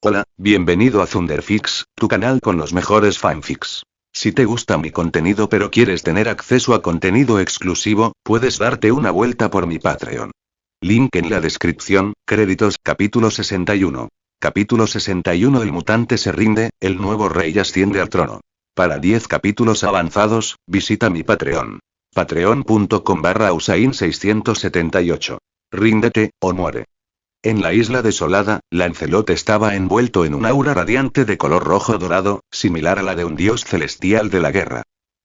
Hola, bienvenido a Thunderfix, tu canal con los mejores fanfics. Si te gusta mi contenido pero quieres tener acceso a contenido exclusivo, puedes darte una vuelta por mi Patreon. Link en la descripción. Créditos. Capítulo 61. Capítulo 61. El mutante se rinde, el nuevo rey asciende al trono. Para 10 capítulos avanzados, visita mi Patreon. Patreon.com/Usain678. Ríndete, o muere. En la isla desolada, Lancelot estaba envuelto en un aura radiante de color rojo dorado, similar a la de un dios celestial de la guerra.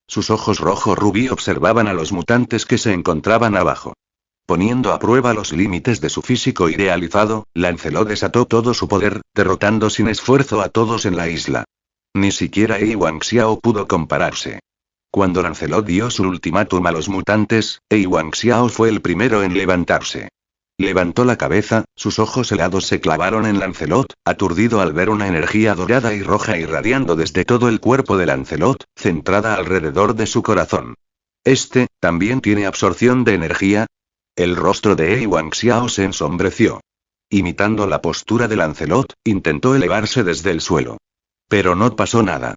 Sus ojos rojo rubí observaban a los mutantes que se encontraban abajo. Poniendo a prueba los límites de su físico idealizado, Lancelot desató todo su poder, derrotando sin esfuerzo a todos en la isla. Ni siquiera Wang Xiao pudo compararse. Cuando Lancelot dio su ultimátum a los mutantes, Wang Xiao fue el primero en levantarse. Levantó la cabeza, sus ojos helados se clavaron en Lancelot, aturdido al ver una energía dorada y roja irradiando desde todo el cuerpo de Lancelot, centrada alrededor de su corazón. ¿También tiene absorción de energía? El rostro de Wang Xiao se ensombreció. Imitando la postura de Lancelot, intentó elevarse desde el suelo. Pero no pasó nada.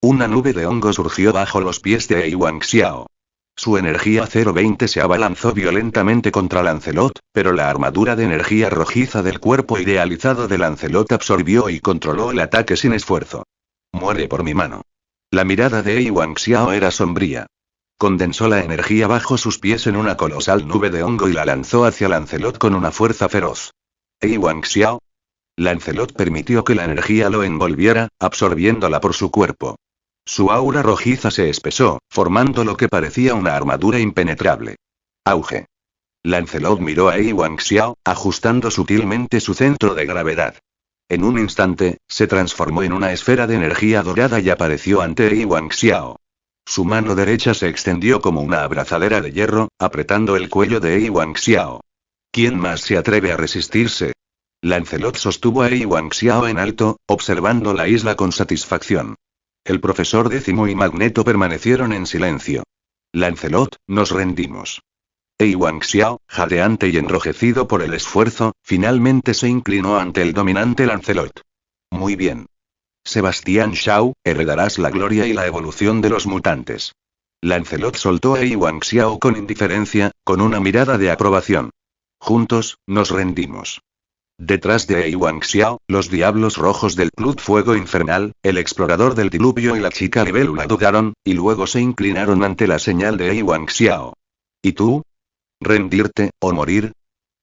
Una nube de hongo surgió bajo los pies de Wang Xiao. Su energía 020 se abalanzó violentamente contra Lancelot, pero la armadura de energía rojiza del cuerpo idealizado de Lancelot absorbió y controló el ataque sin esfuerzo. Muere por mi mano. La mirada de Wang Xiao era sombría. Condensó la energía bajo sus pies en una colosal nube de hongo y la lanzó hacia Lancelot con una fuerza feroz. Wang Xiao. Lancelot permitió que la energía lo envolviera, absorbiéndola por su cuerpo. Su aura rojiza se espesó, formando lo que parecía una armadura impenetrable. Auge. Lancelot miró a Wang Xiao, ajustando sutilmente su centro de gravedad. En un instante, se transformó en una esfera de energía dorada y apareció ante Wang Xiao. Su mano derecha se extendió como una abrazadera de hierro, apretando el cuello de Wang Xiao. ¿Quién más se atreve a resistirse? Lancelot sostuvo a Wang Xiao en alto, observando la isla con satisfacción. El profesor Décimo y Magneto permanecieron en silencio. Lancelot, nos rendimos. Wang Xiao, jadeante y enrojecido por el esfuerzo, finalmente se inclinó ante el dominante Lancelot. Muy bien. Sebastián Shaw, heredarás la gloria y la evolución de los mutantes. Lancelot soltó a Wang Xiao con indiferencia, con una mirada de aprobación. Juntos, nos rendimos. Detrás de Wang Xiao, los Diablos Rojos del Club Fuego Infernal, el Explorador del Diluvio y la Chica Libélula dudaron, y luego se inclinaron ante la señal de Wang Xiao. ¿Y tú? ¿Rendirte, o morir?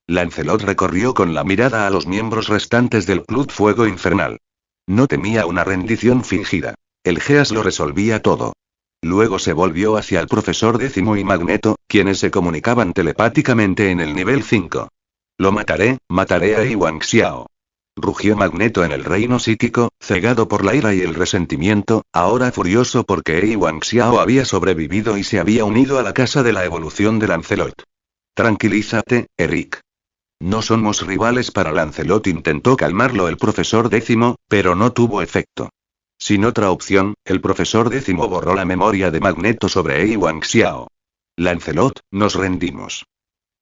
Lancelot recorrió con la mirada a los miembros restantes del Club Fuego Infernal. No temía una rendición fingida. El Geas lo resolvía todo. Luego se volvió hacia el profesor Décimo y Magneto, quienes se comunicaban telepáticamente en el nivel 5. Lo mataré a Wang Xiao. Rugió Magneto en el reino psíquico, cegado por la ira y el resentimiento, ahora furioso porque Wang Xiao había sobrevivido y se había unido a la casa de la evolución de Lancelot. Tranquilízate, Eric. No somos rivales para Lancelot, intentó calmarlo el profesor Décimo, pero no tuvo efecto. Sin otra opción, el profesor Décimo borró la memoria de Magneto sobre Wang Xiao. Lancelot, nos rendimos.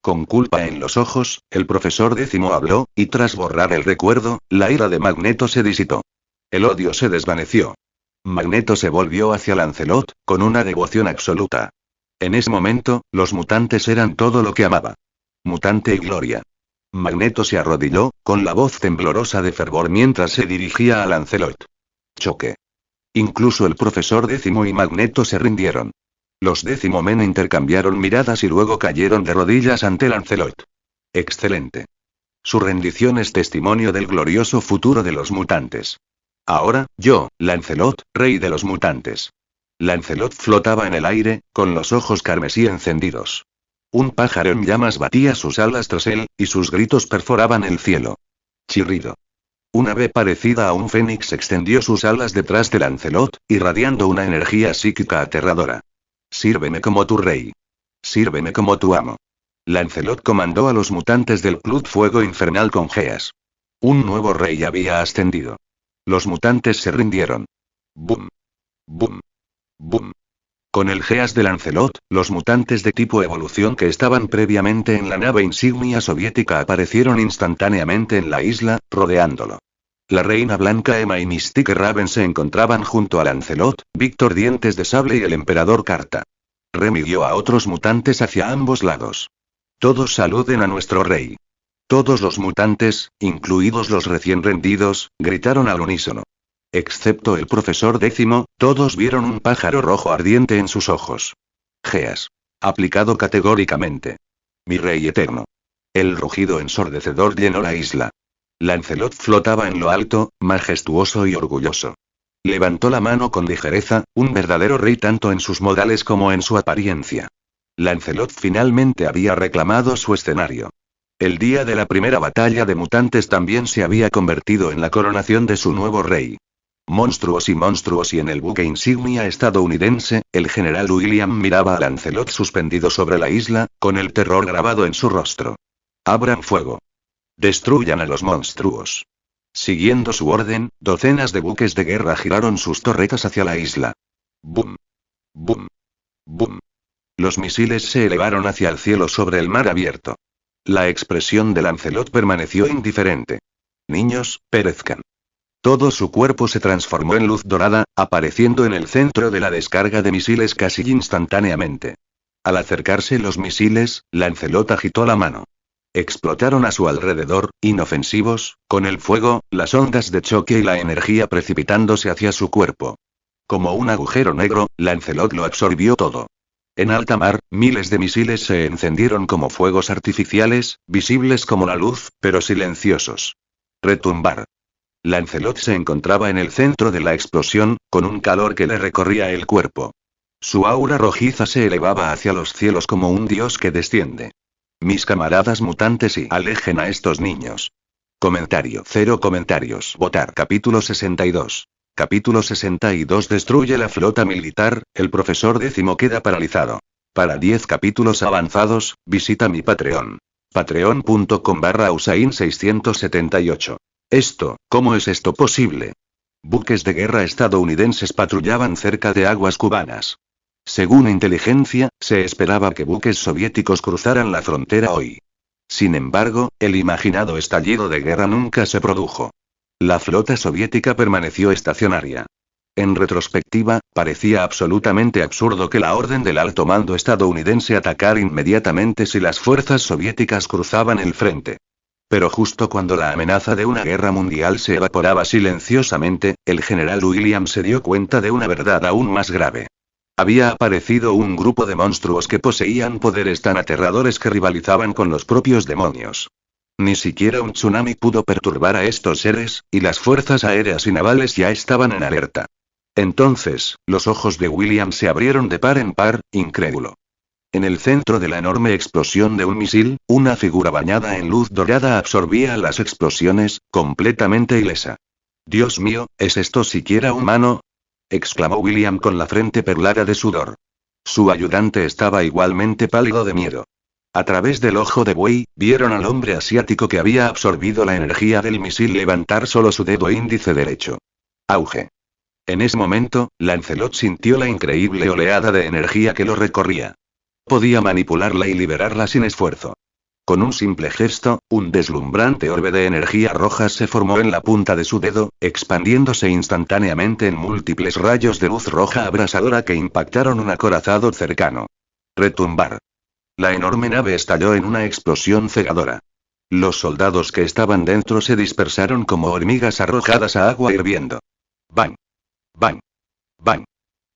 Con culpa en los ojos, el profesor Décimo habló, y tras borrar el recuerdo, la ira de Magneto se disipó. El odio se desvaneció. Magneto se volvió hacia Lancelot, con una devoción absoluta. En ese momento, los mutantes eran todo lo que amaba. Mutante y gloria. Magneto se arrodilló, con la voz temblorosa de fervor mientras se dirigía a Lancelot. Choque. Incluso el profesor Décimo y Magneto se rindieron. Los Décimo Men intercambiaron miradas y luego cayeron de rodillas ante Lancelot. Excelente. Su rendición es testimonio del glorioso futuro de los mutantes. Ahora, yo, Lancelot, rey de los mutantes. Lancelot flotaba en el aire, con los ojos carmesí encendidos. Un pájaro en llamas batía sus alas tras él, y sus gritos perforaban el cielo. Chirrido. Un ave parecida a un fénix extendió sus alas detrás de Lancelot, irradiando una energía psíquica aterradora. Sírveme como tu rey. Sírveme como tu amo. Lancelot comandó a los mutantes del Club Fuego Infernal con Geas. Un nuevo rey había ascendido. Los mutantes se rindieron. Boom. Boom. Boom. Con el Geas de Lancelot, los mutantes de tipo evolución que estaban previamente en la nave insignia soviética aparecieron instantáneamente en la isla, rodeándolo. La reina blanca Emma y Mystique Raven se encontraban junto a Lancelot, Víctor Dientes de Sable y el emperador Carta. Remy guió a otros mutantes hacia ambos lados. Todos saluden a nuestro rey. Todos los mutantes, incluidos los recién rendidos, gritaron al unísono. Excepto el profesor Décimo, todos vieron un pájaro rojo ardiente en sus ojos. Geas. Aplicado categóricamente. Mi rey eterno. El rugido ensordecedor llenó la isla. Lancelot flotaba en lo alto, majestuoso y orgulloso. Levantó la mano con ligereza, un verdadero rey tanto en sus modales como en su apariencia. Lancelot finalmente había reclamado su escenario. El día de la primera batalla de mutantes también se había convertido en la coronación de su nuevo rey. Monstruos y en el buque insignia estadounidense, el general William miraba a Lancelot suspendido sobre la isla, con el terror grabado en su rostro. Abran fuego. Destruyan a los monstruos. Siguiendo su orden, docenas de buques de guerra giraron sus torretas hacia la isla. ¡Bum! ¡Bum! ¡Bum! Los misiles se elevaron hacia el cielo sobre el mar abierto. La expresión de Lancelot permaneció indiferente. Niños, perezcan. Todo su cuerpo se transformó en luz dorada, apareciendo en el centro de la descarga de misiles casi instantáneamente. Al acercarse los misiles, Lancelot agitó la mano. Explotaron a su alrededor, inofensivos, con el fuego, las ondas de choque y la energía precipitándose hacia su cuerpo. Como un agujero negro, Lancelot lo absorbió todo. En alta mar, miles de misiles se encendieron como fuegos artificiales, visibles como la luz, pero silenciosos. Retumbar. Lancelot se encontraba en el centro de la explosión, con un calor que le recorría el cuerpo. Su aura rojiza se elevaba hacia los cielos como un dios que desciende. Mis camaradas mutantes y alejen a estos niños. Comentario. 0 comentarios. Votar. Capítulo 62. Capítulo 62. Destruye la flota militar, el profesor Décimo queda paralizado. Para 10 capítulos avanzados, visita mi Patreon. Patreon.com/Usain678. ¿Cómo es esto posible? Buques de guerra estadounidenses patrullaban cerca de aguas cubanas. Según inteligencia, se esperaba que buques soviéticos cruzaran la frontera hoy. Sin embargo, el imaginado estallido de guerra nunca se produjo. La flota soviética permaneció estacionaria. En retrospectiva, parecía absolutamente absurdo que la orden del alto mando estadounidense atacara inmediatamente si las fuerzas soviéticas cruzaban el frente. Pero justo cuando la amenaza de una guerra mundial se evaporaba silenciosamente, el general William se dio cuenta de una verdad aún más grave. Había aparecido un grupo de monstruos que poseían poderes tan aterradores que rivalizaban con los propios demonios. Ni siquiera un tsunami pudo perturbar a estos seres, y las fuerzas aéreas y navales ya estaban en alerta. Entonces, los ojos de William se abrieron de par en par, incrédulo. En el centro de la enorme explosión de un misil, una figura bañada en luz dorada absorbía las explosiones, completamente ilesa. «Dios mío, ¿es esto siquiera humano?», exclamó William con la frente perlada de sudor. Su ayudante estaba igualmente pálido de miedo. A través del ojo de buey, vieron al hombre asiático que había absorbido la energía del misil levantar solo su dedo índice derecho. Auge. En ese momento, Lancelot sintió la increíble oleada de energía que lo recorría. Podía manipularla y liberarla sin esfuerzo. Con un simple gesto, un deslumbrante orbe de energía roja se formó en la punta de su dedo, expandiéndose instantáneamente en múltiples rayos de luz roja abrasadora que impactaron un acorazado cercano. Retumbar. La enorme nave estalló en una explosión cegadora. Los soldados que estaban dentro se dispersaron como hormigas arrojadas a agua hirviendo. ¡Bang! ¡Bang! ¡Bang!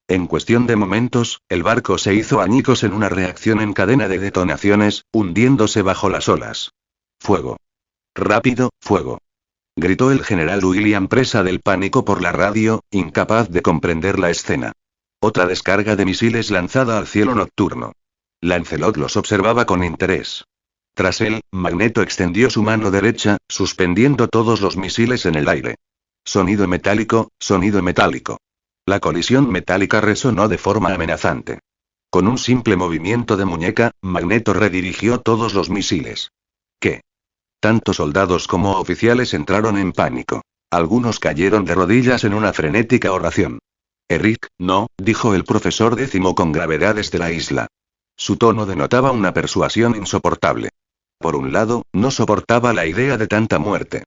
En cuestión de momentos, el barco se hizo añicos en una reacción en cadena de detonaciones, hundiéndose bajo las olas. ¡Fuego! ¡Rápido, fuego!, gritó el general William presa del pánico por la radio, incapaz de comprender la escena. Otra descarga de misiles lanzada al cielo nocturno. Lancelot los observaba con interés. Tras él, Magneto extendió su mano derecha, suspendiendo todos los misiles en el aire. Sonido metálico, sonido metálico. La colisión metálica resonó de forma amenazante. Con un simple movimiento de muñeca, Magneto redirigió todos los misiles. ¿Qué? Tanto soldados como oficiales entraron en pánico. Algunos cayeron de rodillas en una frenética oración. Eric, no, dijo el profesor Décimo con gravedad desde la isla. Su tono denotaba una persuasión insoportable. Por un lado, no soportaba la idea de tanta muerte.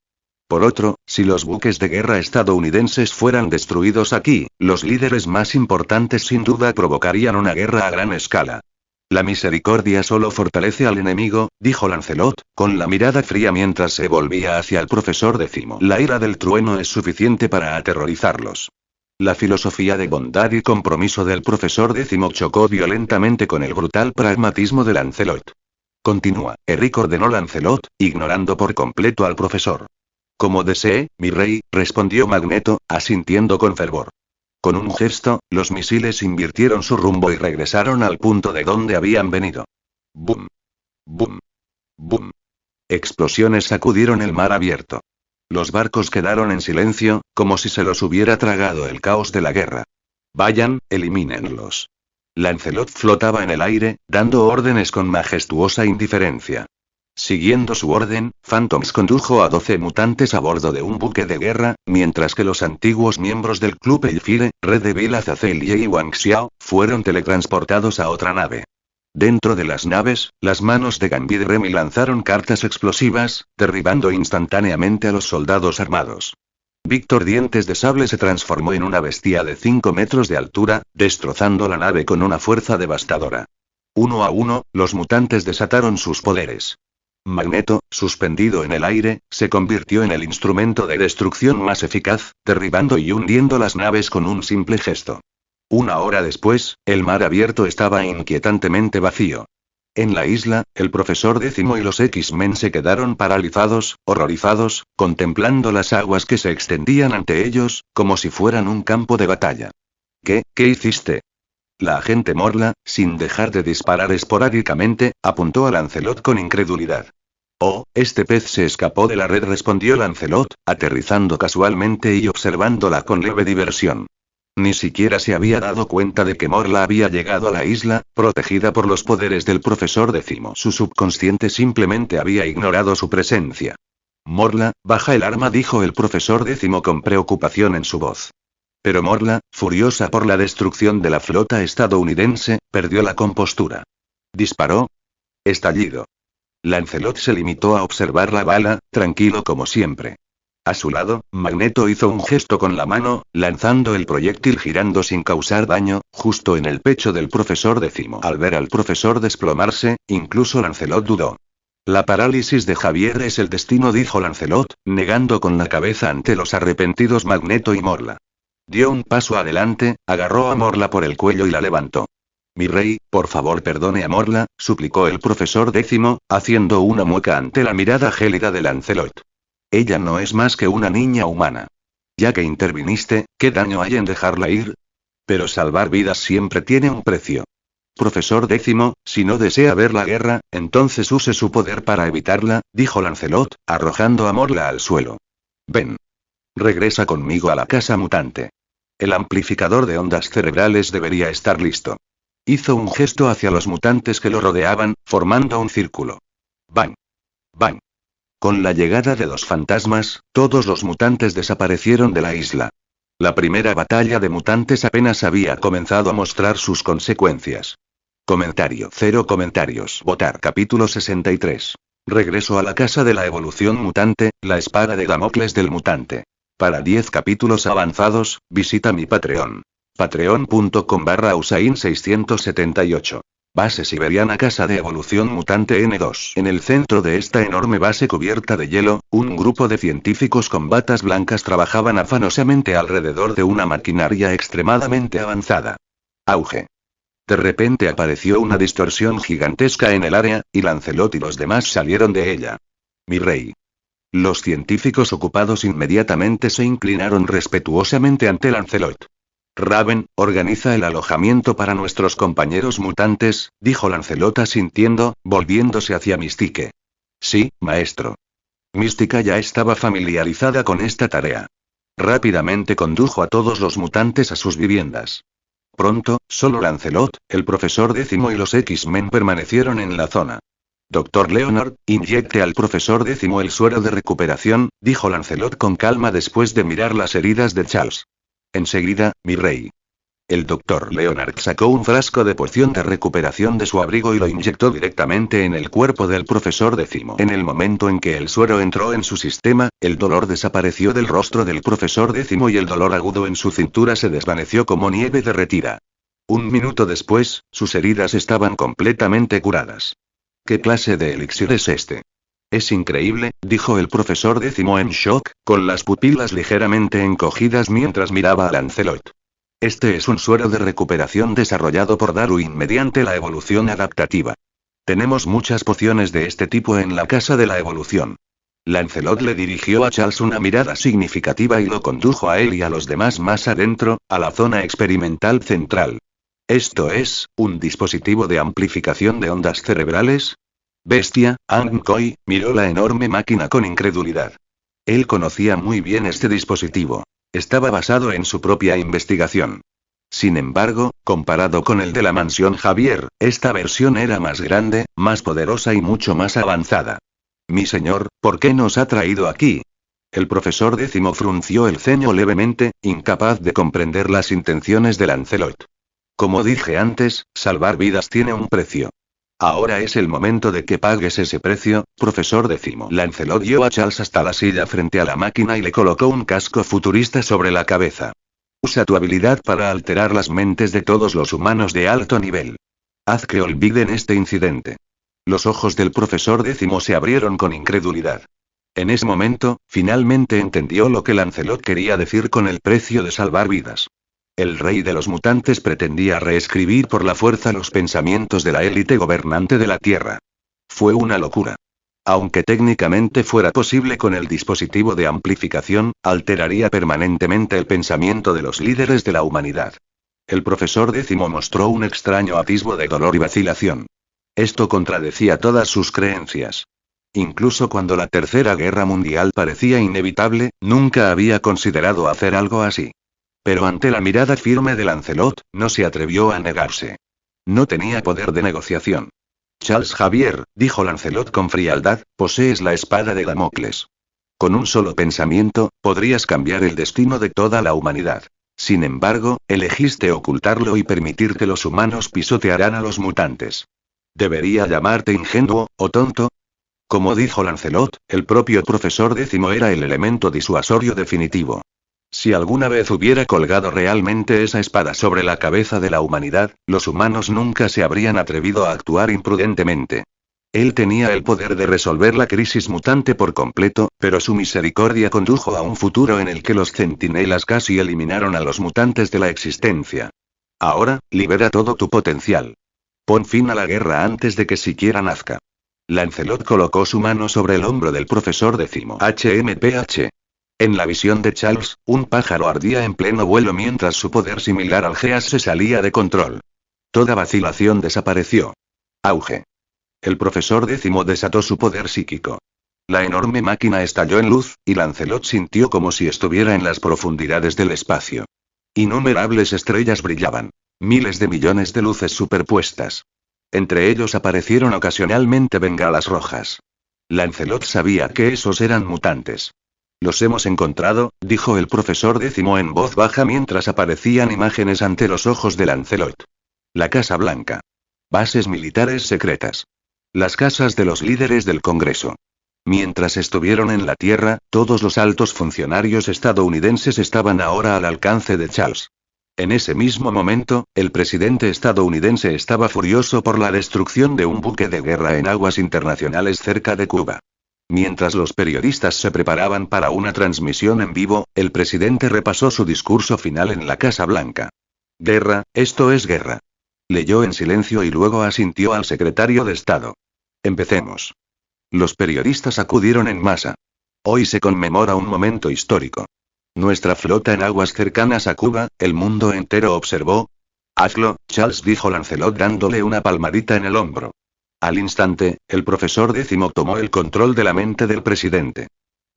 Por otro, si los buques de guerra estadounidenses fueran destruidos aquí, los líderes más importantes sin duda provocarían una guerra a gran escala. La misericordia solo fortalece al enemigo, dijo Lancelot, con la mirada fría mientras se volvía hacia el profesor Décimo. La ira del trueno es suficiente para aterrorizarlos. La filosofía de bondad y compromiso del profesor Décimo chocó violentamente con el brutal pragmatismo de Lancelot. Continúa, Eric ordenó Lancelot, ignorando por completo al profesor. Como desee, mi rey, respondió Magneto, asintiendo con fervor. Con un gesto, los misiles invirtieron su rumbo y regresaron al punto de donde habían venido. ¡Bum! ¡Bum! ¡Bum! Explosiones sacudieron el mar abierto. Los barcos quedaron en silencio, como si se los hubiera tragado el caos de la guerra. Vayan, elimínenlos. Lancelot flotaba en el aire, dando órdenes con majestuosa indiferencia. Siguiendo su orden, Phantoms condujo a 12 mutantes a bordo de un buque de guerra, mientras que los antiguos miembros del Club Elfire, Red Devil, Azazel y Wang Xiao, fueron teletransportados a otra nave. Dentro de las naves, las manos de Gambit y Remy lanzaron cartas explosivas, derribando instantáneamente a los soldados armados. Víctor Dientes de Sable se transformó en una bestia de 5 metros de altura, destrozando la nave con una fuerza devastadora. Uno a uno, los mutantes desataron sus poderes. Magneto, suspendido en el aire, se convirtió en el instrumento de destrucción más eficaz, derribando y hundiendo las naves con un simple gesto. Una hora después, el mar abierto estaba inquietantemente vacío. En la isla, el profesor Décimo y los X-Men se quedaron paralizados, horrorizados, contemplando las aguas que se extendían ante ellos, como si fueran un campo de batalla. ¿Qué hiciste? La agente Morla, sin dejar de disparar esporádicamente, apuntó a Lancelot con incredulidad. Oh, este pez se escapó de la red, respondió Lancelot, aterrizando casualmente y observándola con leve diversión. Ni siquiera se había dado cuenta de que Morla había llegado a la isla, protegida por los poderes del profesor Décimo. Su subconsciente simplemente había ignorado su presencia. Morla, baja el arma, dijo el profesor Décimo con preocupación en su voz. Pero Morla, furiosa por la destrucción de la flota estadounidense, perdió la compostura. ¿Disparó? Estallido. Lancelot se limitó a observar la bala, tranquilo como siempre. A su lado, Magneto hizo un gesto con la mano, lanzando el proyectil girando sin causar daño, justo en el pecho del profesor Décimo. Al ver al profesor desplomarse, incluso Lancelot dudó. La parálisis de Javier es el destino, dijo Lancelot, negando con la cabeza ante los arrepentidos Magneto y Morla. Dio un paso adelante, agarró a Morla por el cuello y la levantó. Mi rey, por favor perdone a Morla, suplicó el profesor Décimo, haciendo una mueca ante la mirada gélida de Lancelot. Ella no es más que una niña humana. Ya que interviniste, ¿qué daño hay en dejarla ir? Pero salvar vidas siempre tiene un precio. Profesor Décimo, si no desea ver la guerra, entonces use su poder para evitarla, dijo Lancelot, arrojando a Morla al suelo. Ven. Regresa conmigo a la casa mutante. El amplificador de ondas cerebrales debería estar listo. Hizo un gesto hacia los mutantes que lo rodeaban, formando un círculo. ¡Bang! ¡Bang! Con la llegada de los fantasmas, todos los mutantes desaparecieron de la isla. La primera batalla de mutantes apenas había comenzado a mostrar sus consecuencias. Comentario. 0 comentarios. Votar. Capítulo 63. Regreso a la casa de la evolución mutante, la espada de Damocles del mutante. Para 10 capítulos avanzados, visita mi Patreon. Patreon.com/Usain678. Base siberiana, casa de evolución mutante N2. En el centro de esta enorme base cubierta de hielo, un grupo de científicos con batas blancas trabajaban afanosamente alrededor de una maquinaria extremadamente avanzada. Auge. De repente apareció una distorsión gigantesca en el área, y Lancelot y los demás salieron de ella. Mi rey. Los científicos ocupados inmediatamente se inclinaron respetuosamente ante Lancelot. Raven, organiza el alojamiento para nuestros compañeros mutantes, dijo Lancelot asintiendo, volviéndose hacia Mystique. Sí, maestro. Mística ya estaba familiarizada con esta tarea. Rápidamente condujo a todos los mutantes a sus viviendas. Pronto, solo Lancelot, el profesor Décimo y los X-Men permanecieron en la zona. Dr. Leonard, inyecte al profesor Décimo el suero de recuperación, dijo Lancelot con calma después de mirar las heridas de Charles. Enseguida, mi rey. El doctor Leonard sacó un frasco de poción de recuperación de su abrigo y lo inyectó directamente en el cuerpo del profesor Décimo. En el momento en que el suero entró en su sistema, el dolor desapareció del rostro del profesor Décimo y el dolor agudo en su cintura se desvaneció como nieve derretida. Un minuto después, sus heridas estaban completamente curadas. ¿Qué clase de elixir es este? Es increíble, dijo el profesor Décimo en shock, con las pupilas ligeramente encogidas mientras miraba a Lancelot. Este es un suero de recuperación desarrollado por Darwin mediante la evolución adaptativa. Tenemos muchas pociones de este tipo en la casa de la evolución. Lancelot le dirigió a Charles una mirada significativa y lo condujo a él y a los demás más adentro, a la zona experimental central. ¿Esto es, un dispositivo de amplificación de ondas cerebrales? Bestia, Ang Koi, miró la enorme máquina con incredulidad. Él conocía muy bien este dispositivo. Estaba basado en su propia investigación. Sin embargo, comparado con el de la mansión Javier, esta versión era más grande, más poderosa y mucho más avanzada. Mi señor, ¿por qué nos ha traído aquí? El profesor Décimo frunció el ceño levemente, incapaz de comprender las intenciones de Lancelot. Como dije antes, salvar vidas tiene un precio. Ahora es el momento de que pagues ese precio, profesor Décimo. Lancelot guió a Charles hasta la silla frente a la máquina y le colocó un casco futurista sobre la cabeza. Usa tu habilidad para alterar las mentes de todos los humanos de alto nivel. Haz que olviden este incidente. Los ojos del profesor Décimo se abrieron con incredulidad. En ese momento, finalmente entendió lo que Lancelot quería decir con el precio de salvar vidas. El rey de los mutantes pretendía reescribir por la fuerza los pensamientos de la élite gobernante de la Tierra. Fue una locura. Aunque técnicamente fuera posible con el dispositivo de amplificación, alteraría permanentemente el pensamiento de los líderes de la humanidad. El profesor Décimo mostró un extraño atisbo de dolor y vacilación. Esto contradecía todas sus creencias. Incluso cuando la Tercera Guerra Mundial parecía inevitable, nunca había considerado hacer algo así. Pero ante la mirada firme de Lancelot, no se atrevió a negarse. No tenía poder de negociación. Charles Javier, dijo Lancelot con frialdad, posees la espada de Damocles. Con un solo pensamiento, podrías cambiar el destino de toda la humanidad. Sin embargo, elegiste ocultarlo y permitir que los humanos pisotearan a los mutantes. ¿Debería llamarte ingenuo, o tonto? Como dijo Lancelot, el propio profesor Décimo era el elemento disuasorio definitivo. Si alguna vez hubiera colgado realmente esa espada sobre la cabeza de la humanidad, los humanos nunca se habrían atrevido a actuar imprudentemente. Él tenía el poder de resolver la crisis mutante por completo, pero su misericordia condujo a un futuro en el que los centinelas casi eliminaron a los mutantes de la existencia. Ahora, libera todo tu potencial. Pon fin a la guerra antes de que siquiera nazca. Lancelot colocó su mano sobre el hombro del profesor Décimo. HMPH. En la visión de Charles, un pájaro ardía en pleno vuelo mientras su poder similar al Geas se salía de control. Toda vacilación desapareció. Auge. El profesor Décimo desató su poder psíquico. La enorme máquina estalló en luz, y Lancelot sintió como si estuviera en las profundidades del espacio. Innumerables estrellas brillaban. Miles de millones de luces superpuestas. Entre ellos aparecieron ocasionalmente bengalas rojas. Lancelot sabía que esos eran mutantes. Los hemos encontrado, dijo el profesor Décimo en voz baja mientras aparecían imágenes ante los ojos de Lancelot. La Casa Blanca. Bases militares secretas. Las casas de los líderes del Congreso. Mientras estuvieron en la Tierra, todos los altos funcionarios estadounidenses estaban ahora al alcance de Charles. En ese mismo momento, el presidente estadounidense estaba furioso por la destrucción de un buque de guerra en aguas internacionales cerca de Cuba. Mientras los periodistas se preparaban para una transmisión en vivo, el presidente repasó su discurso final en la Casa Blanca. Guerra, esto es guerra. Leyó en silencio y luego asintió al secretario de Estado. Empecemos. Los periodistas acudieron en masa. Hoy se conmemora un momento histórico. Nuestra flota en aguas cercanas a Cuba, el mundo entero observó. Hazlo, Charles, dijo Lancelot dándole una palmadita en el hombro. Al instante, el profesor Décimo tomó el control de la mente del presidente.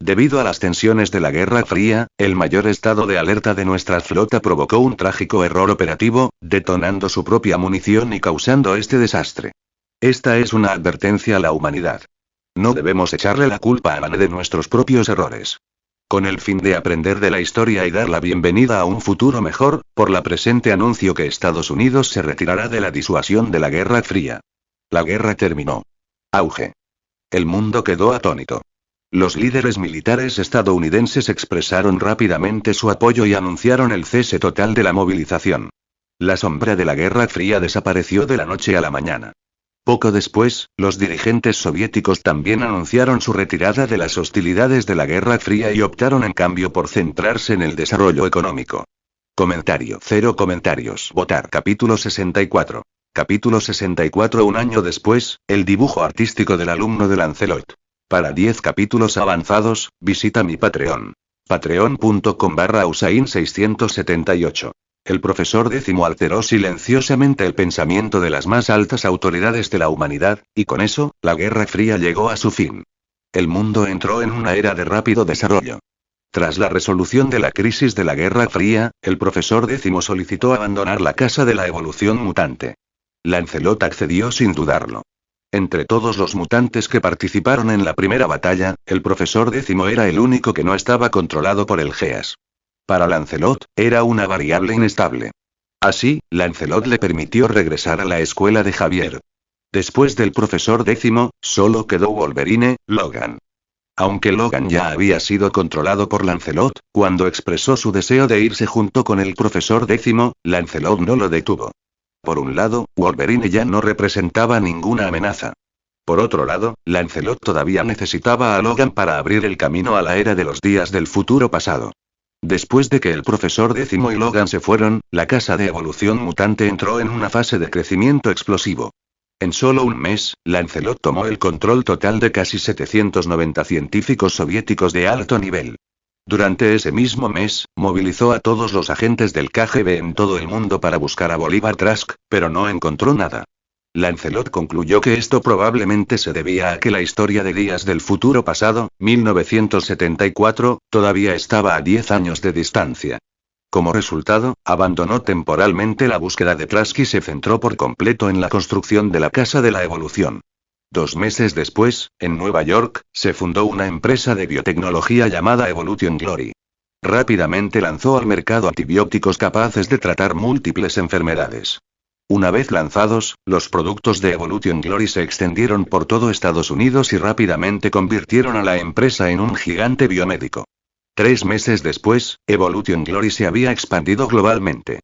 Debido a las tensiones de la Guerra Fría, el mayor estado de alerta de nuestra flota provocó un trágico error operativo, detonando su propia munición y causando este desastre. Esta es una advertencia a la humanidad. No debemos echarle la culpa a nadie de nuestros propios errores. Con el fin de aprender de la historia y dar la bienvenida a un futuro mejor, por la presente anuncio que Estados Unidos se retirará de la disuasión de la Guerra Fría. La guerra terminó. Auge. El mundo quedó atónito. Los líderes militares estadounidenses expresaron rápidamente su apoyo y anunciaron el cese total de la movilización. La sombra de la Guerra Fría desapareció de la noche a la mañana. Poco después, los dirigentes soviéticos también anunciaron su retirada de las hostilidades de la Guerra Fría y optaron en cambio por centrarse en el desarrollo económico. Comentario. 0 comentarios. Votar. Capítulo 64. Capítulo 64. Un año después, el dibujo artístico del alumno de Lancelot. Para 10 capítulos avanzados, visita mi Patreon. Patreon.com/Usain678. El profesor décimo alteró silenciosamente el pensamiento de las más altas autoridades de la humanidad, y con eso, la Guerra Fría llegó a su fin. El mundo entró en una era de rápido desarrollo. Tras la resolución de la crisis de la Guerra Fría, el profesor décimo solicitó abandonar la Casa de la Evolución Mutante. Lancelot accedió sin dudarlo. Entre todos los mutantes que participaron en la primera batalla, el profesor décimo era el único que no estaba controlado por el Geas. Para Lancelot, era una variable inestable. Así, Lancelot le permitió regresar a la escuela de Javier. Después del profesor décimo, solo quedó Wolverine, Logan. Aunque Logan ya había sido controlado por Lancelot, cuando expresó su deseo de irse junto con el profesor décimo, Lancelot no lo detuvo. Por un lado, Wolverine ya no representaba ninguna amenaza. Por otro lado, Lancelot todavía necesitaba a Logan para abrir el camino a la era de los días del futuro pasado. Después de que el profesor décimo y Logan se fueron, la Casa de Evolución Mutante entró en una fase de crecimiento explosivo. En solo un mes, Lancelot tomó el control total de casi 790 científicos soviéticos de alto nivel. Durante ese mismo mes, movilizó a todos los agentes del KGB en todo el mundo para buscar a Bolívar Trask, pero no encontró nada. Lancelot concluyó que esto probablemente se debía a que la historia de días del futuro pasado, 1974, todavía estaba a 10 años de distancia. Como resultado, abandonó temporalmente la búsqueda de Trask y se centró por completo en la construcción de la Casa de la Evolución. 2 meses después, en Nueva York, se fundó una empresa de biotecnología llamada Evolution Glory. Rápidamente lanzó al mercado antibióticos capaces de tratar múltiples enfermedades. Una vez lanzados, los productos de Evolution Glory se extendieron por todo Estados Unidos y rápidamente convirtieron a la empresa en un gigante biomédico. 3 meses después, Evolution Glory se había expandido globalmente.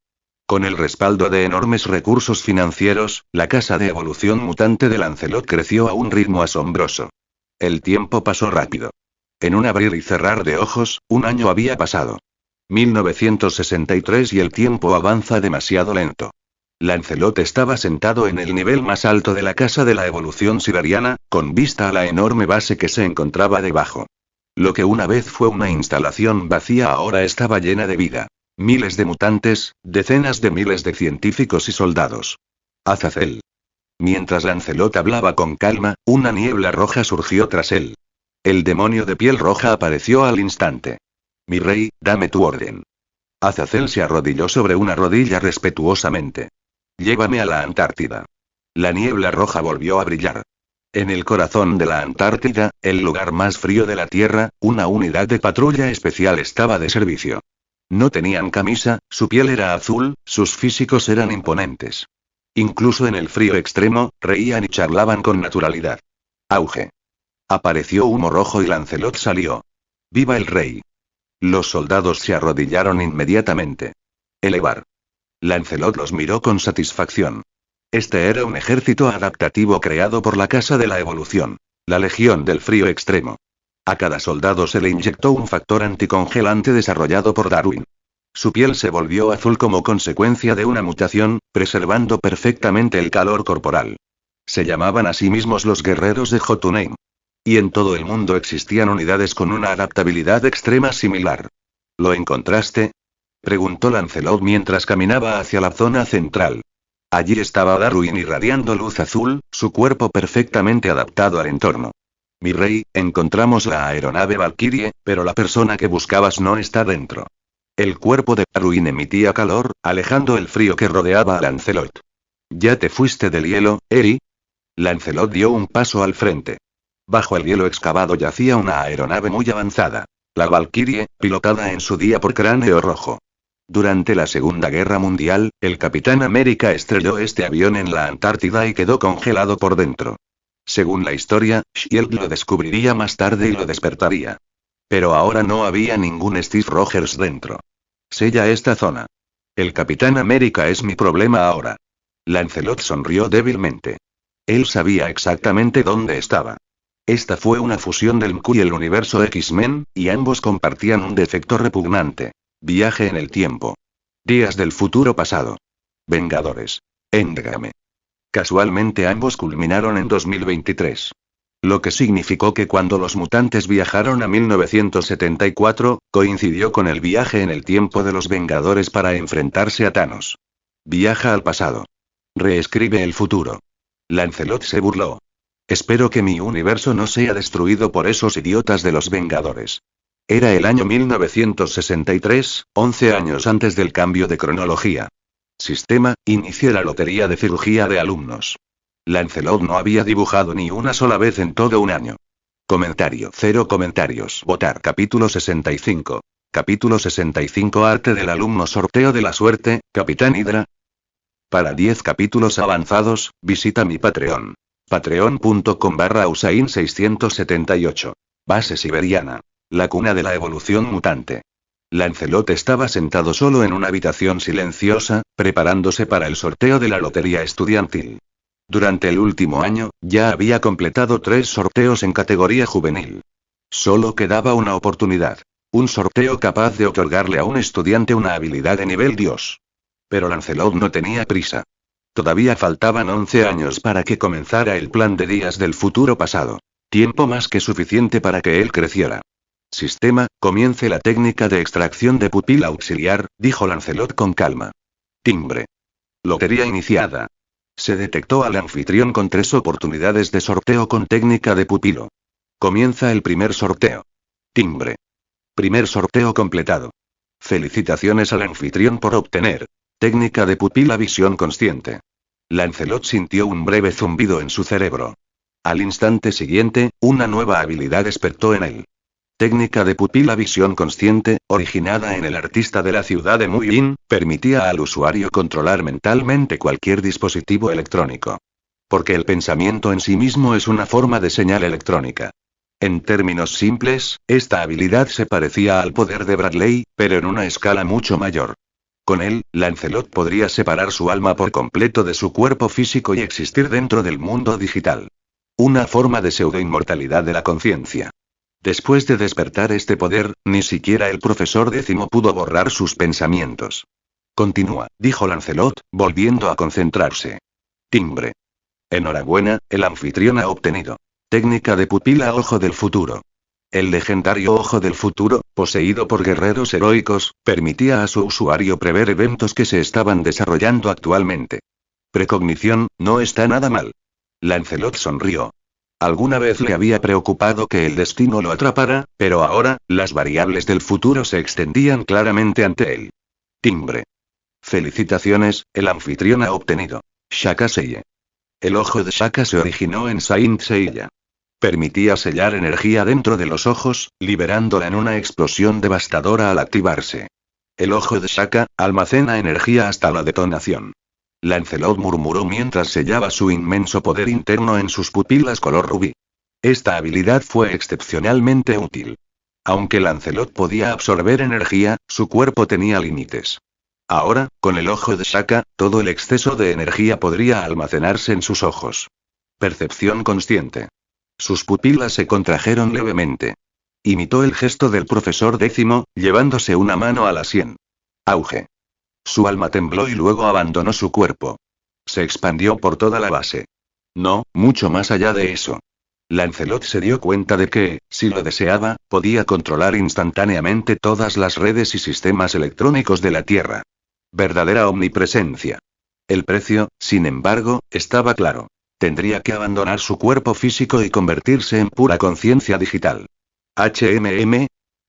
Con el respaldo de enormes recursos financieros, la Casa de Evolución Mutante de Lancelot creció a un ritmo asombroso. El tiempo pasó rápido. En un abrir y cerrar de ojos, un año había pasado. 1963 y el tiempo avanza demasiado lento. Lancelot estaba sentado en el nivel más alto de la Casa de la Evolución Siberiana, con vista a la enorme base que se encontraba debajo. Lo que una vez fue una instalación vacía ahora estaba llena de vida. Miles de mutantes, decenas de miles de científicos y soldados. Azazel. Mientras Lancelot hablaba con calma, una niebla roja surgió tras él. El demonio de piel roja apareció al instante. Mi rey, dame tu orden. Azazel se arrodilló sobre una rodilla respetuosamente. Llévame a la Antártida. La niebla roja volvió a brillar. En el corazón de la Antártida, el lugar más frío de la Tierra, una unidad de patrulla especial estaba de servicio. No tenían camisa, su piel era azul, sus físicos eran imponentes. Incluso en el frío extremo, reían y charlaban con naturalidad. Auge. Apareció humo rojo y Lancelot salió. ¡Viva el rey! Los soldados se arrodillaron inmediatamente. Elevar. Lancelot los miró con satisfacción. Este era un ejército adaptativo creado por la Casa de la Evolución. La Legión del Frío Extremo. A cada soldado se le inyectó un factor anticongelante desarrollado por Darwin. Su piel se volvió azul como consecuencia de una mutación, preservando perfectamente el calor corporal. Se llamaban a sí mismos los guerreros de Jotunheim. Y en todo el mundo existían unidades con una adaptabilidad extrema similar. ¿Lo encontraste?, preguntó Lancelot mientras caminaba hacia la zona central. Allí estaba Darwin irradiando luz azul, su cuerpo perfectamente adaptado al entorno. Mi rey, encontramos la aeronave Valkyrie, pero la persona que buscabas no está dentro. El cuerpo de Darwin emitía calor, alejando el frío que rodeaba a Lancelot. ¿Ya te fuiste del hielo, Eri? Lancelot dio un paso al frente. Bajo el hielo excavado yacía una aeronave muy avanzada. La Valkyrie, pilotada en su día por Cráneo Rojo. Durante la Segunda Guerra Mundial, el Capitán América estrelló este avión en la Antártida y quedó congelado por dentro. Según la historia, Shield lo descubriría más tarde y lo despertaría. Pero ahora no había ningún Steve Rogers dentro. Sella esta zona. El Capitán América es mi problema ahora. Lancelot sonrió débilmente. Él sabía exactamente dónde estaba. Esta fue una fusión del MCU y el universo X-Men, y ambos compartían un defecto repugnante. Viaje en el tiempo. Días del futuro pasado. Vengadores. Endgame. Casualmente ambos culminaron en 2023. Lo que significó que cuando los mutantes viajaron a 1974, coincidió con el viaje en el tiempo de los Vengadores para enfrentarse a Thanos. Viaja al pasado. Reescribe el futuro. Lancelot se burló. Espero que mi universo no sea destruido por esos idiotas de los Vengadores. Era el año 1963, 11 años antes del cambio de cronología. Sistema, inicia la lotería de cirugía de alumnos. Lancelot no había dibujado ni una sola vez en todo un año. Comentario. 0 comentarios. Votar. Capítulo 65. Capítulo 65. Arte del alumno. Sorteo de la suerte, Capitán Hydra. Para 10 capítulos avanzados, visita mi Patreon. Patreon.com/Usain678. Base siberiana. La cuna de la evolución mutante. Lancelot estaba sentado solo en una habitación silenciosa, preparándose para el sorteo de la lotería estudiantil. Durante el último año, ya había completado 3 sorteos en categoría juvenil. Solo quedaba una oportunidad. Un sorteo capaz de otorgarle a un estudiante una habilidad de nivel Dios. Pero Lancelot no tenía prisa. Todavía faltaban 11 años para que comenzara el plan de días del futuro pasado. Tiempo más que suficiente para que él creciera. Sistema, comience la técnica de extracción de pupila auxiliar, dijo Lancelot con calma. Timbre. Lotería iniciada. Se detectó al anfitrión con 3 oportunidades de sorteo con técnica de pupilo. Comienza el primer sorteo. Timbre. Primer sorteo completado. Felicitaciones al anfitrión por obtener técnica de pupila visión consciente. Lancelot sintió un breve zumbido en su cerebro. Al instante siguiente, una nueva habilidad despertó en él. Técnica de pupila visión consciente, originada en el artista de la ciudad de Muyin, permitía al usuario controlar mentalmente cualquier dispositivo electrónico. Porque el pensamiento en sí mismo es una forma de señal electrónica. En términos simples, esta habilidad se parecía al poder de Bradley, pero en una escala mucho mayor. Con él, Lancelot podría separar su alma por completo de su cuerpo físico y existir dentro del mundo digital. Una forma de pseudo-inmortalidad de la conciencia. Después de despertar este poder, ni siquiera el profesor Décimo pudo borrar sus pensamientos. Continúa, dijo Lancelot, volviendo a concentrarse. Timbre. Enhorabuena, el anfitrión ha obtenido técnica de pupila Ojo del Futuro. El legendario Ojo del Futuro, poseído por guerreros heroicos, permitía a su usuario prever eventos que se estaban desarrollando actualmente. Precognición, no está nada mal. Lancelot sonrió. Alguna vez le había preocupado que el destino lo atrapara, pero ahora, las variables del futuro se extendían claramente ante él. Timbre. Felicitaciones, el anfitrión ha obtenido Shaka Seiya. El ojo de Shaka se originó en Saint Seiya. Permitía sellar energía dentro de los ojos, liberándola en una explosión devastadora al activarse. El ojo de Shaka almacena energía hasta la detonación. Lancelot murmuró mientras sellaba su inmenso poder interno en sus pupilas color rubí. Esta habilidad fue excepcionalmente útil. Aunque Lancelot podía absorber energía, su cuerpo tenía límites. Ahora, con el ojo de Shaka, todo el exceso de energía podría almacenarse en sus ojos. Percepción consciente. Sus pupilas se contrajeron levemente. Imitó el gesto del profesor Décimo, llevándose una mano a la sien. Auge. Su alma tembló y luego abandonó su cuerpo. Se expandió por toda la base. No, mucho más allá de eso. Lancelot se dio cuenta de que, si lo deseaba, podía controlar instantáneamente todas las redes y sistemas electrónicos de la Tierra. Verdadera omnipresencia. El precio, sin embargo, estaba claro. Tendría que abandonar su cuerpo físico y convertirse en pura conciencia digital.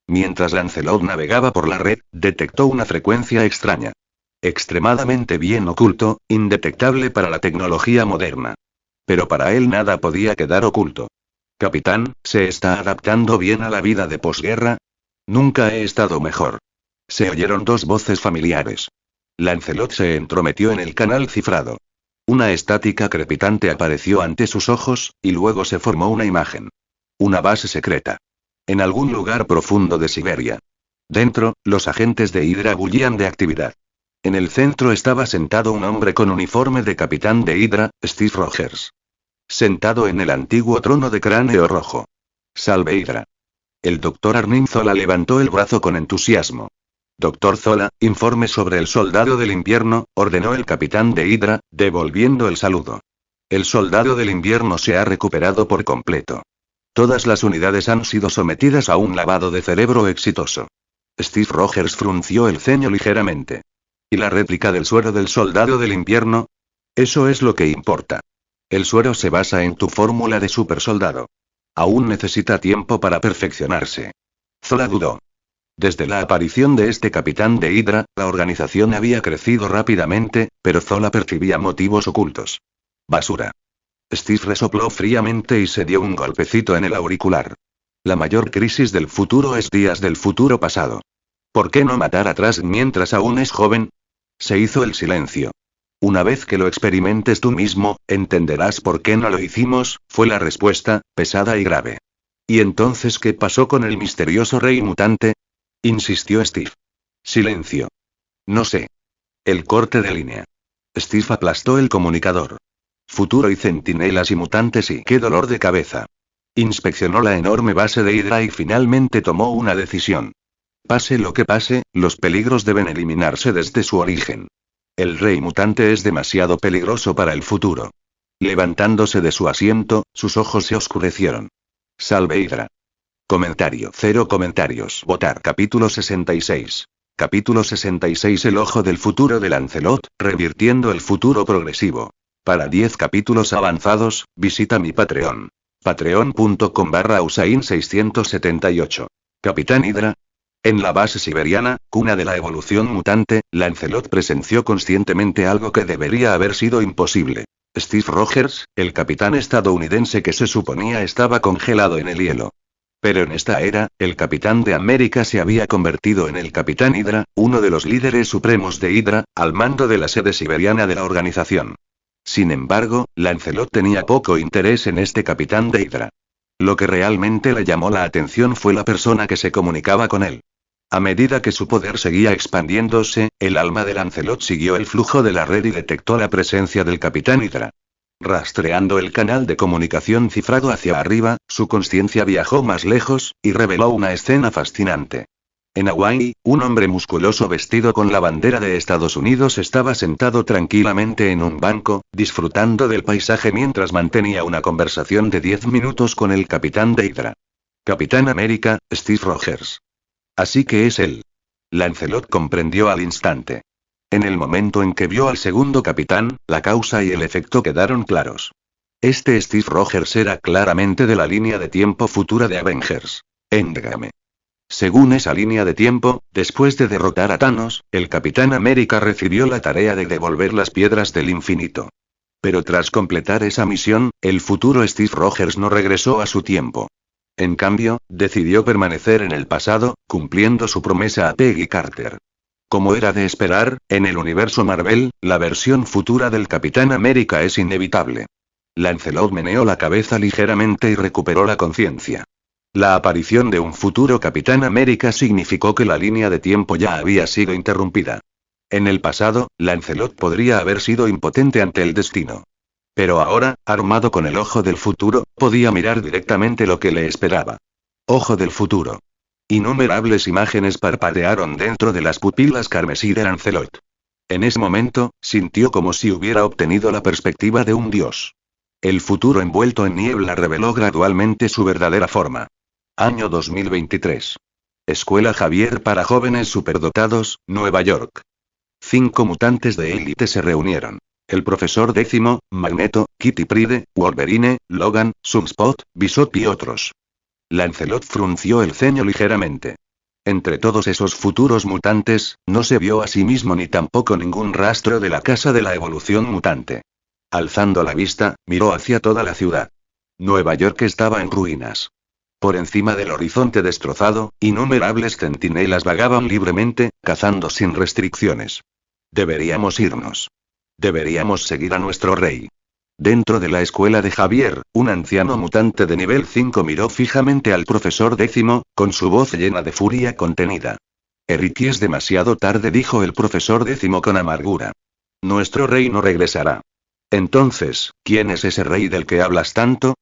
Mientras Lancelot navegaba por la red, detectó una frecuencia extraña. Extremadamente bien oculto, indetectable para la tecnología moderna. Pero para él nada podía quedar oculto. Capitán, ¿se está adaptando bien a la vida de posguerra? Nunca he estado mejor. Se oyeron dos voces familiares. Lancelot se entrometió en el canal cifrado. Una estática crepitante apareció ante sus ojos, y luego se formó una imagen. Una base secreta. En algún lugar profundo de Siberia. Dentro, los agentes de Hydra bullían de actividad. En el centro estaba sentado un hombre con uniforme de capitán de Hydra, Steve Rogers. Sentado en el antiguo trono de cráneo rojo. Salve Hydra. El doctor Arnim Zola levantó el brazo con entusiasmo. Doctor Zola, informe sobre el soldado del invierno, ordenó el capitán de Hydra, devolviendo el saludo. El soldado del invierno se ha recuperado por completo. Todas las unidades han sido sometidas a un lavado de cerebro exitoso. Steve Rogers frunció el ceño ligeramente. ¿Y la réplica del suero del soldado del invierno? Eso es lo que importa. El suero se basa en tu fórmula de supersoldado. Aún necesita tiempo para perfeccionarse. Zola dudó. Desde la aparición de este capitán de Hydra, la organización había crecido rápidamente, pero Zola percibía motivos ocultos. Basura. Steve resopló fríamente y se dio un golpecito en el auricular. La mayor crisis del futuro es días del futuro pasado. ¿Por qué no matar a Trask mientras aún es joven? Se hizo el silencio. Una vez que lo experimentes tú mismo, entenderás por qué no lo hicimos, fue la respuesta, pesada y grave. ¿Y entonces qué pasó con el misterioso rey mutante? Insistió Steve. Silencio. No sé. El corte de línea. Steve aplastó el comunicador. Futuro y centinelas y mutantes y qué dolor de cabeza. Inspeccionó la enorme base de Hydra y finalmente tomó una decisión. Pase lo que pase, los peligros deben eliminarse desde su origen. El rey mutante es demasiado peligroso para el futuro. Levantándose de su asiento, sus ojos se oscurecieron. Salve Hydra. Comentario. 0 comentarios. Votar. Capítulo 66. Capítulo 66. El ojo del futuro de Lancelot, revirtiendo el futuro progresivo. Para 10 capítulos avanzados, visita mi Patreon. Patreon.com/Usain678. Capitán Hydra. En la base siberiana, cuna de la evolución mutante, Lancelot presenció conscientemente algo que debería haber sido imposible. Steve Rogers, el capitán estadounidense que se suponía estaba congelado en el hielo. Pero en esta era, el Capitán de América se había convertido en el Capitán Hydra, uno de los líderes supremos de Hydra, al mando de la sede siberiana de la organización. Sin embargo, Lancelot tenía poco interés en este Capitán de Hydra. Lo que realmente le llamó la atención fue la persona que se comunicaba con él. A medida que su poder seguía expandiéndose, el alma de Lancelot siguió el flujo de la red y detectó la presencia del Capitán Hydra. Rastreando el canal de comunicación cifrado hacia arriba, su conciencia viajó más lejos, y reveló una escena fascinante. En Hawái, un hombre musculoso vestido con la bandera de Estados Unidos estaba sentado tranquilamente en un banco, disfrutando del paisaje mientras mantenía una conversación de 10 minutos con el Capitán de Hydra. Capitán América, Steve Rogers. Así que es él. Lancelot comprendió al instante. En el momento en que vio al segundo capitán, la causa y el efecto quedaron claros. Este Steve Rogers era claramente de la línea de tiempo futura de Avengers. Endgame. Según esa línea de tiempo, después de derrotar a Thanos, el Capitán América recibió la tarea de devolver las piedras del infinito. Pero tras completar esa misión, el futuro Steve Rogers no regresó a su tiempo. En cambio, decidió permanecer en el pasado, cumpliendo su promesa a Peggy Carter. Como era de esperar, en el universo Marvel, la versión futura del Capitán América es inevitable. Lancelot meneó la cabeza ligeramente y recuperó la conciencia. La aparición de un futuro Capitán América significó que la línea de tiempo ya había sido interrumpida. En el pasado, Lancelot podría haber sido impotente ante el destino. Pero ahora, armado con el ojo del futuro, podía mirar directamente lo que le esperaba. Ojo del futuro. Innumerables imágenes parpadearon dentro de las pupilas carmesí de Lancelot. En ese momento, sintió como si hubiera obtenido la perspectiva de un dios. El futuro envuelto en niebla reveló gradualmente su verdadera forma. Año 2023. Escuela Javier para jóvenes superdotados, Nueva York. 5 mutantes de élite se reunieron. El profesor Décimo, Magneto, Kitty Pryde, Wolverine, Logan, Sunspot, Bishop y otros. Lancelot frunció el ceño ligeramente. Entre todos esos futuros mutantes, no se vio a sí mismo ni tampoco ningún rastro de la Casa de la Evolución Mutante. Alzando la vista, miró hacia toda la ciudad. Nueva York estaba en ruinas. Por encima del horizonte destrozado, innumerables centinelas vagaban libremente, cazando sin restricciones. Deberíamos irnos. Deberíamos seguir a nuestro rey. Dentro de la escuela de Javier, un anciano mutante de nivel 5 miró fijamente al profesor 10, con su voz llena de furia contenida. Eriki, es demasiado tarde, dijo el profesor 10 con amargura. Nuestro rey no regresará. Entonces, ¿quién es ese rey del que hablas tanto?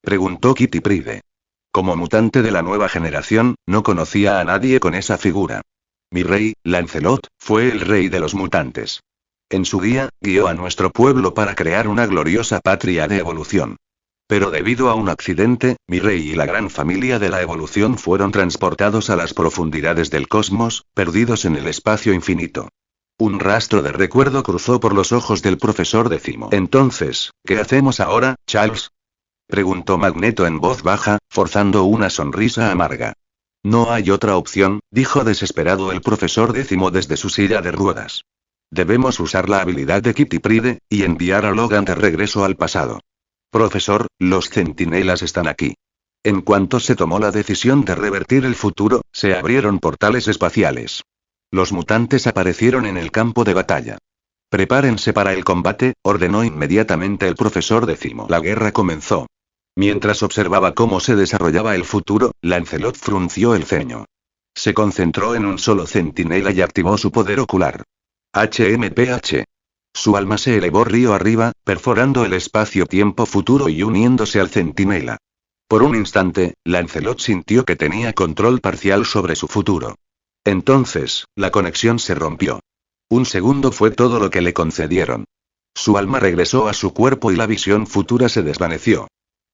Preguntó Kitty Pryde. Como mutante de la nueva generación, no conocía a nadie con esa figura. Mi rey, Lancelot, fue el rey de los mutantes. En su día, guió a nuestro pueblo para crear una gloriosa patria de evolución. Pero debido a un accidente, mi rey y la gran familia de la evolución fueron transportados a las profundidades del cosmos, perdidos en el espacio infinito. Un rastro de recuerdo cruzó por los ojos del profesor 10. Entonces, ¿qué hacemos ahora, Charles? Preguntó Magneto en voz baja, forzando una sonrisa amarga. No hay otra opción, dijo desesperado el profesor 10 desde su silla de ruedas. Debemos usar la habilidad de Kitty Pryde, y enviar a Logan de regreso al pasado. Profesor, los centinelas están aquí. En cuanto se tomó la decisión de revertir el futuro, se abrieron portales espaciales. Los mutantes aparecieron en el campo de batalla. Prepárense para el combate, ordenó inmediatamente el profesor 10. La guerra comenzó. Mientras observaba cómo se desarrollaba el futuro, Lancelot frunció el ceño. Se concentró en un solo centinela y activó su poder ocular. HMPH. Su alma se elevó río arriba, perforando el espacio-tiempo futuro y uniéndose al centinela. Por un instante, Lancelot sintió que tenía control parcial sobre su futuro. Entonces, la conexión se rompió. Un segundo fue todo lo que le concedieron. Su alma regresó a su cuerpo y la visión futura se desvaneció.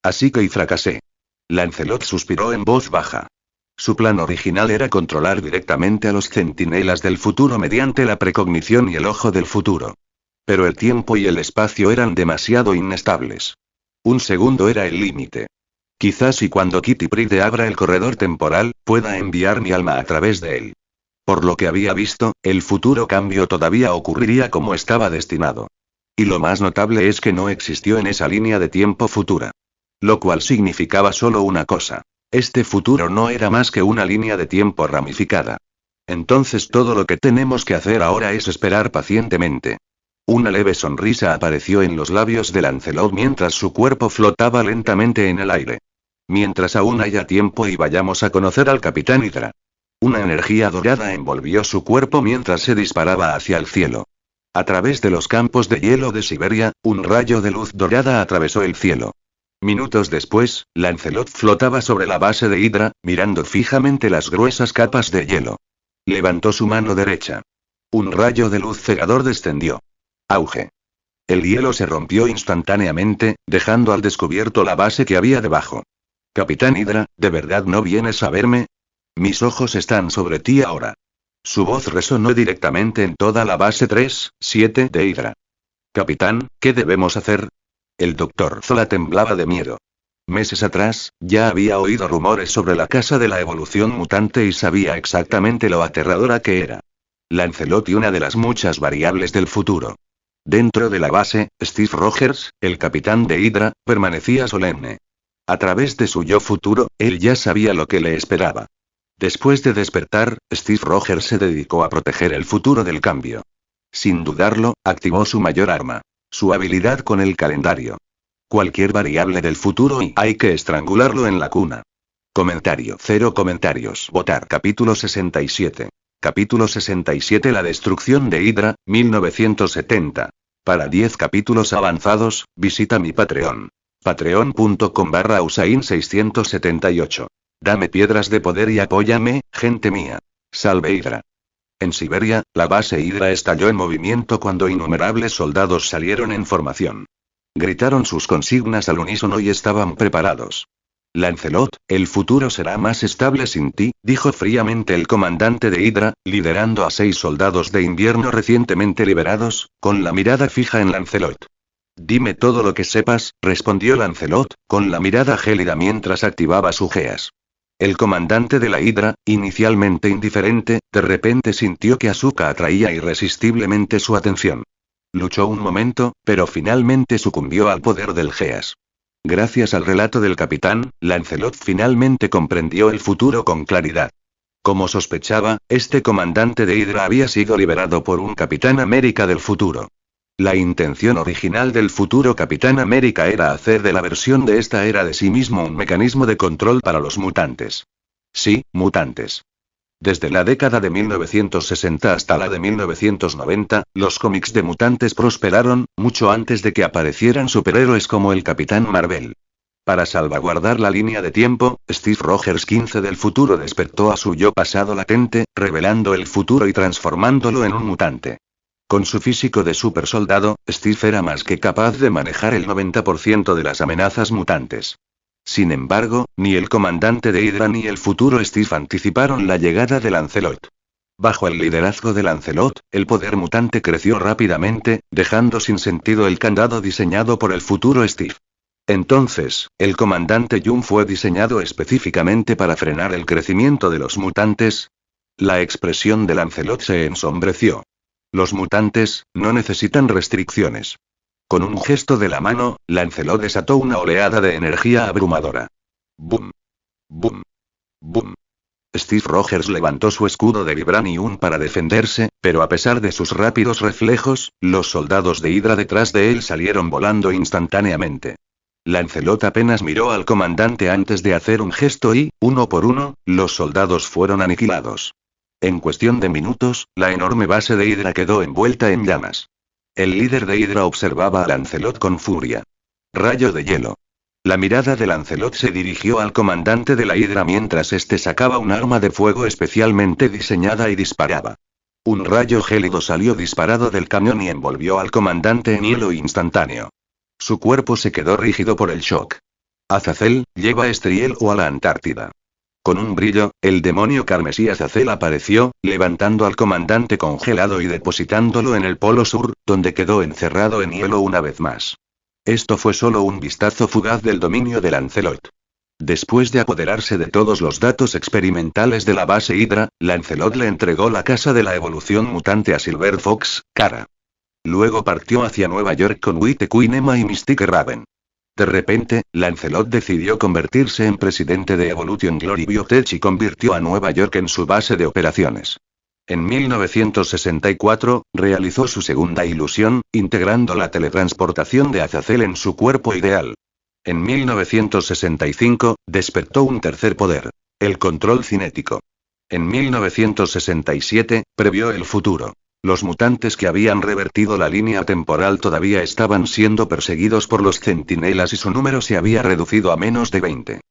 Así que fracasé. Lancelot suspiró en voz baja. Su plan original era controlar directamente a los centinelas del futuro mediante la precognición y el ojo del futuro. Pero el tiempo y el espacio eran demasiado inestables. Un segundo era el límite. Quizás y cuando Kitty Pryde abra el corredor temporal, pueda enviar mi alma a través de él. Por lo que había visto, el futuro cambio todavía ocurriría como estaba destinado. Y lo más notable es que no existió en esa línea de tiempo futura. Lo cual significaba solo una cosa. Este futuro no era más que una línea de tiempo ramificada. Entonces todo lo que tenemos que hacer ahora es esperar pacientemente. Una leve sonrisa apareció en los labios de Lancelot mientras su cuerpo flotaba lentamente en el aire. Mientras aún haya tiempo y vayamos a conocer al Capitán Hydra. Una energía dorada envolvió su cuerpo mientras se disparaba hacia el cielo. A través de los campos de hielo de Siberia, un rayo de luz dorada atravesó el cielo. Minutos después, Lancelot flotaba sobre la base de Hydra, mirando fijamente las gruesas capas de hielo. Levantó su mano derecha. Un rayo de luz cegador descendió. Auge. El hielo se rompió instantáneamente, dejando al descubierto la base que había debajo. Capitán Hydra, ¿de verdad no vienes a verme? Mis ojos están sobre ti ahora. Su voz resonó directamente en toda la base 3-7 de Hydra. Capitán, ¿qué debemos hacer? El Dr. Zola temblaba de miedo. Meses atrás, ya había oído rumores sobre la casa de la evolución mutante y sabía exactamente lo aterradora que era. Lancelot y una de las muchas variables del futuro. Dentro de la base, Steve Rogers, el capitán de Hydra, permanecía solemne. A través de su yo futuro, él ya sabía lo que le esperaba. Después de despertar, Steve Rogers se dedicó a proteger el futuro del cambio. Sin dudarlo, activó su mayor arma. Su habilidad con el calendario. Cualquier variable del futuro y hay que estrangularlo en la cuna. Comentario. 0 comentarios. Votar. Capítulo 67. Capítulo 67. La destrucción de Hydra, 1970. Para 10 capítulos avanzados, visita mi Patreon. Patreon.com/Usain678. Dame piedras de poder y apóyame, gente mía. Salve Hydra. En Siberia, la base Hydra estalló en movimiento cuando innumerables soldados salieron en formación. Gritaron sus consignas al unísono y estaban preparados. Lancelot, el futuro será más estable sin ti, dijo fríamente el comandante de Hydra, liderando a 6 soldados de invierno recientemente liberados, con la mirada fija en Lancelot. Dime todo lo que sepas, respondió Lancelot, con la mirada gélida mientras activaba su geas. El comandante de la Hydra, inicialmente indiferente, de repente sintió que Asuka atraía irresistiblemente su atención. Luchó un momento, pero finalmente sucumbió al poder del Geas. Gracias al relato del capitán, Lancelot finalmente comprendió el futuro con claridad. Como sospechaba, este comandante de Hydra había sido liberado por un Capitán América del futuro. La intención original del futuro Capitán América era hacer de la versión de esta era de sí mismo un mecanismo de control para los mutantes. Sí, mutantes. Desde la década de 1960 hasta la de 1990, los cómics de mutantes prosperaron, mucho antes de que aparecieran superhéroes como el Capitán Marvel. Para salvaguardar la línea de tiempo, Steve Rogers 15 del futuro despertó a su yo pasado latente, revelando el futuro y transformándolo en un mutante. Con su físico de supersoldado, Steve era más que capaz de manejar el 90% de las amenazas mutantes. Sin embargo, ni el comandante de Hydra ni el futuro Steve anticiparon la llegada de Lancelot. Bajo el liderazgo de Lancelot, el poder mutante creció rápidamente, dejando sin sentido el candado diseñado por el futuro Steve. Entonces, el comandante Yun fue diseñado específicamente para frenar el crecimiento de los mutantes. La expresión de Lancelot se ensombreció. Los mutantes no necesitan restricciones. Con un gesto de la mano, Lancelot desató una oleada de energía abrumadora. ¡Bum! ¡Bum! ¡Bum! Steve Rogers levantó su escudo de vibranium para defenderse, pero a pesar de sus rápidos reflejos, los soldados de Hydra detrás de él salieron volando instantáneamente. Lancelot apenas miró al comandante antes de hacer un gesto y, uno por uno, los soldados fueron aniquilados. En cuestión de minutos, la enorme base de Hydra quedó envuelta en llamas. El líder de Hydra observaba a Lancelot con furia. Rayo de hielo. La mirada de Lancelot se dirigió al comandante de la Hydra mientras este sacaba un arma de fuego especialmente diseñada y disparaba. Un rayo gélido salió disparado del cañón y envolvió al comandante en hielo instantáneo. Su cuerpo se quedó rígido por el shock. Azazel, lleva a Estriel o a la Antártida. Con un brillo, el demonio carmesí Azazel apareció, levantando al comandante congelado y depositándolo en el polo sur, donde quedó encerrado en hielo una vez más. Esto fue solo un vistazo fugaz del dominio de Lancelot. Después de apoderarse de todos los datos experimentales de la base Hydra, Lancelot le entregó la casa de la evolución mutante a Silver Fox, Kara. Luego partió hacia Nueva York con White Queen Emma y Mystique Raven. De repente, Lancelot decidió convertirse en presidente de Evolution Glory Biotech y convirtió a Nueva York en su base de operaciones. En 1964, realizó su segunda ilusión, integrando la teletransportación de Azazel en su cuerpo ideal. En 1965, despertó un tercer poder: el control cinético. En 1967, previó el futuro. Los mutantes que habían revertido la línea temporal todavía estaban siendo perseguidos por los centinelas y su número se había reducido a menos de 20.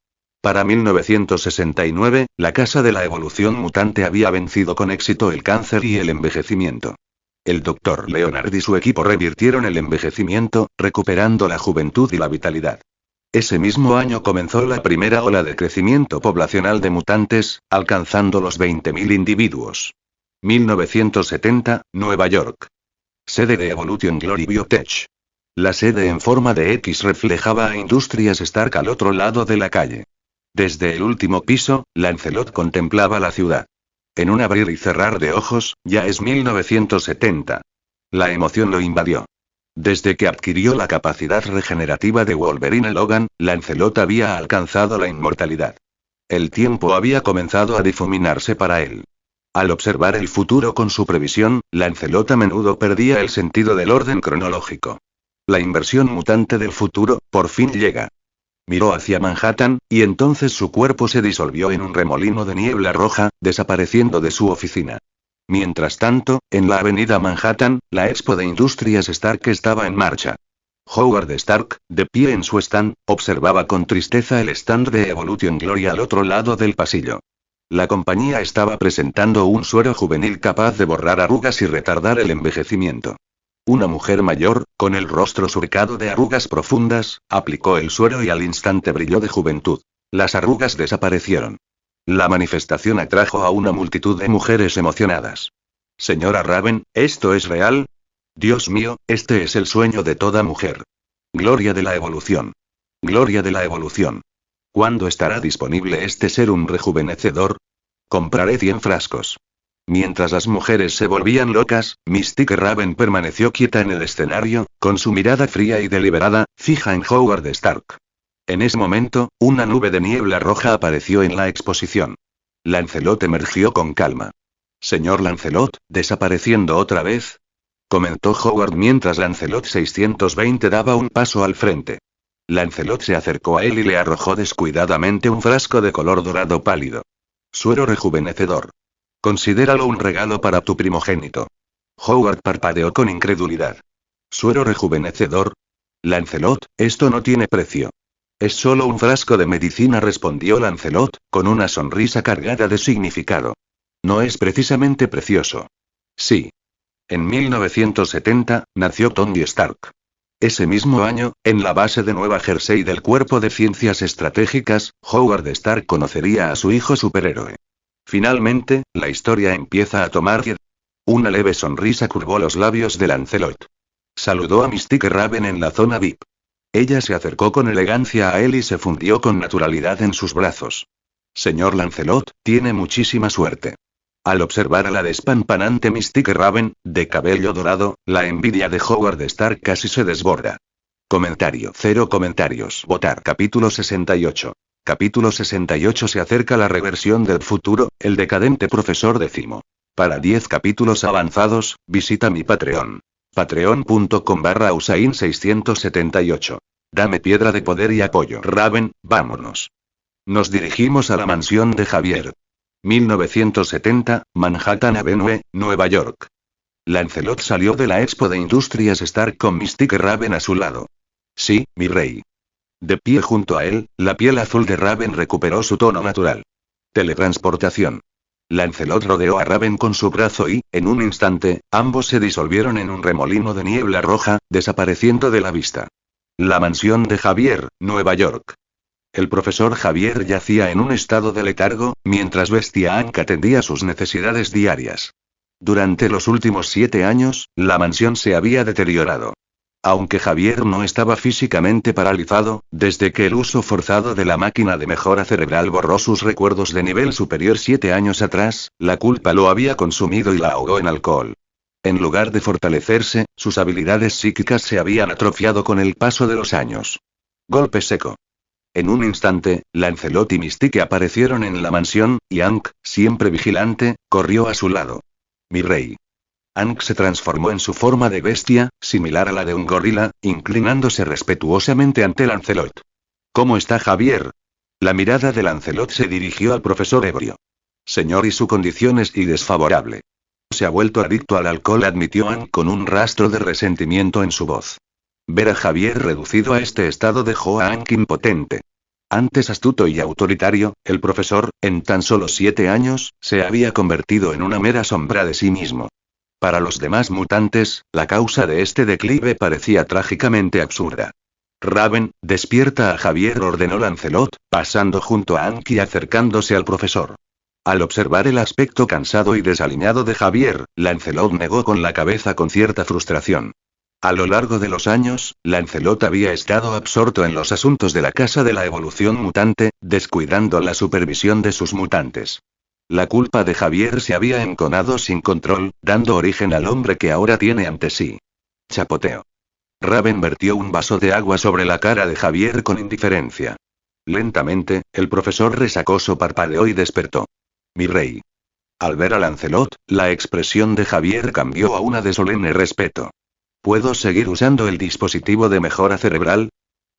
Para 1969, la Casa de la Evolución Mutante había vencido con éxito el cáncer y el envejecimiento. El Dr. Leonard y su equipo revirtieron el envejecimiento, recuperando la juventud y la vitalidad. Ese mismo año comenzó la primera ola de crecimiento poblacional de mutantes, alcanzando los 20.000 individuos. 1970, Nueva York. Sede de Evolution Glory Biotech. La sede en forma de X reflejaba a Industrias Stark al otro lado de la calle. Desde el último piso, Lancelot contemplaba la ciudad. En un abrir y cerrar de ojos, ya es 1970. La emoción lo invadió. Desde que adquirió la capacidad regenerativa de Wolverine Logan, Lancelot había alcanzado la inmortalidad. El tiempo había comenzado a difuminarse para él. Al observar el futuro con su previsión, Lancelot a menudo perdía el sentido del orden cronológico. La inversión mutante del futuro, por fin llega. Miró hacia Manhattan, y entonces su cuerpo se disolvió en un remolino de niebla roja, desapareciendo de su oficina. Mientras tanto, en la avenida Manhattan, la expo de Industrias Stark estaba en marcha. Howard Stark, de pie en su stand, observaba con tristeza el stand de Evolution Glory al otro lado del pasillo. La compañía estaba presentando un suero juvenil capaz de borrar arrugas y retardar el envejecimiento. Una mujer mayor, con el rostro surcado de arrugas profundas, aplicó el suero y al instante brilló de juventud. Las arrugas desaparecieron. La manifestación atrajo a una multitud de mujeres emocionadas. Señora Raven, ¿esto es real? Dios mío, este es el sueño de toda mujer. Gloria de la evolución. Gloria de la evolución. ¿Cuándo estará disponible este serum rejuvenecedor? Compraré 100 frascos. Mientras las mujeres se volvían locas, Mystique Raven permaneció quieta en el escenario, con su mirada fría y deliberada, fija en Howard Stark. En ese momento, una nube de niebla roja apareció en la exposición. Lancelot emergió con calma. Señor Lancelot, ¿desapareciendo otra vez? Comentó Howard mientras Lancelot 620 daba un paso al frente. Lancelot se acercó a él y le arrojó descuidadamente un frasco de color dorado pálido. Suero rejuvenecedor. Considéralo un regalo para tu primogénito. Howard parpadeó con incredulidad. ¿Suero rejuvenecedor? Lancelot, esto no tiene precio. Es solo un frasco de medicina, respondió Lancelot, con una sonrisa cargada de significado. No es precisamente precioso. Sí. En 1970, nació Tony Stark. Ese mismo año, en la base de Nueva Jersey del Cuerpo de Ciencias Estratégicas, Howard Stark conocería a su hijo superhéroe. Finalmente, la historia empieza a tomar vida. Una leve sonrisa curvó los labios de Lancelot. Saludó a Mystique Raven en la zona VIP. Ella se acercó con elegancia a él y se fundió con naturalidad en sus brazos. Señor Lancelot, tiene muchísima suerte. Al observar a la despampanante Mystique Raven, de cabello dorado, la envidia de Howard Stark casi se desborda. Comentario. 0 comentarios. Votar. Capítulo 68. Capítulo 68. Se acerca la reversión del futuro, el decadente profesor décimo. Para 10 capítulos avanzados, visita mi Patreon. Patreon.com/Usain678. Dame piedra de poder y apoyo. Raven, vámonos. Nos dirigimos a la mansión de Javier. 1970, Manhattan Avenue, Nueva York. Lancelot salió de la Expo de Industrias Stark con Mystique Raven a su lado. Sí, mi rey. De pie junto a él, la piel azul de Raven recuperó su tono natural. Teletransportación. Lancelot rodeó a Raven con su brazo y, en un instante, ambos se disolvieron en un remolino de niebla roja, desapareciendo de la vista. La mansión de Javier, Nueva York. El profesor Javier yacía en un estado de letargo, mientras Bestia Hank atendía sus necesidades diarias. Durante los últimos 7 años, la mansión se había deteriorado. Aunque Javier no estaba físicamente paralizado, desde que el uso forzado de la máquina de mejora cerebral borró sus recuerdos de nivel superior 7 años atrás, la culpa lo había consumido y la ahogó en alcohol. En lugar de fortalecerse, sus habilidades psíquicas se habían atrofiado con el paso de los años. Golpe seco. En un instante, Lancelot y Mystique aparecieron en la mansión, y Hank, siempre vigilante, corrió a su lado. Mi rey. Hank se transformó en su forma de bestia, similar a la de un gorila, inclinándose respetuosamente ante Lancelot. ¿Cómo está Javier? La mirada de Lancelot se dirigió al profesor ebrio. Señor, y su condición es desfavorable. Se ha vuelto adicto al alcohol, admitió Hank con un rastro de resentimiento en su voz. Ver a Javier reducido a este estado dejó a Hank impotente. Antes astuto y autoritario, el profesor, en tan solo 7 años, se había convertido en una mera sombra de sí mismo. Para los demás mutantes, la causa de este declive parecía trágicamente absurda. Raven, despierta a Javier, ordenó Lancelot, pasando junto a Hank y acercándose al profesor. Al observar el aspecto cansado y desaliñado de Javier, Lancelot negó con la cabeza con cierta frustración. A lo largo de los años, Lancelot había estado absorto en los asuntos de la Casa de la Evolución Mutante, descuidando la supervisión de sus mutantes. La culpa de Javier se había enconado sin control, dando origen al hombre que ahora tiene ante sí. Chapoteo. Raven vertió un vaso de agua sobre la cara de Javier con indiferencia. Lentamente, el profesor resacoso parpadeó y despertó. Mi rey. Al ver a Lancelot, la expresión de Javier cambió a una de solemne respeto. ¿Puedo seguir usando el dispositivo de mejora cerebral?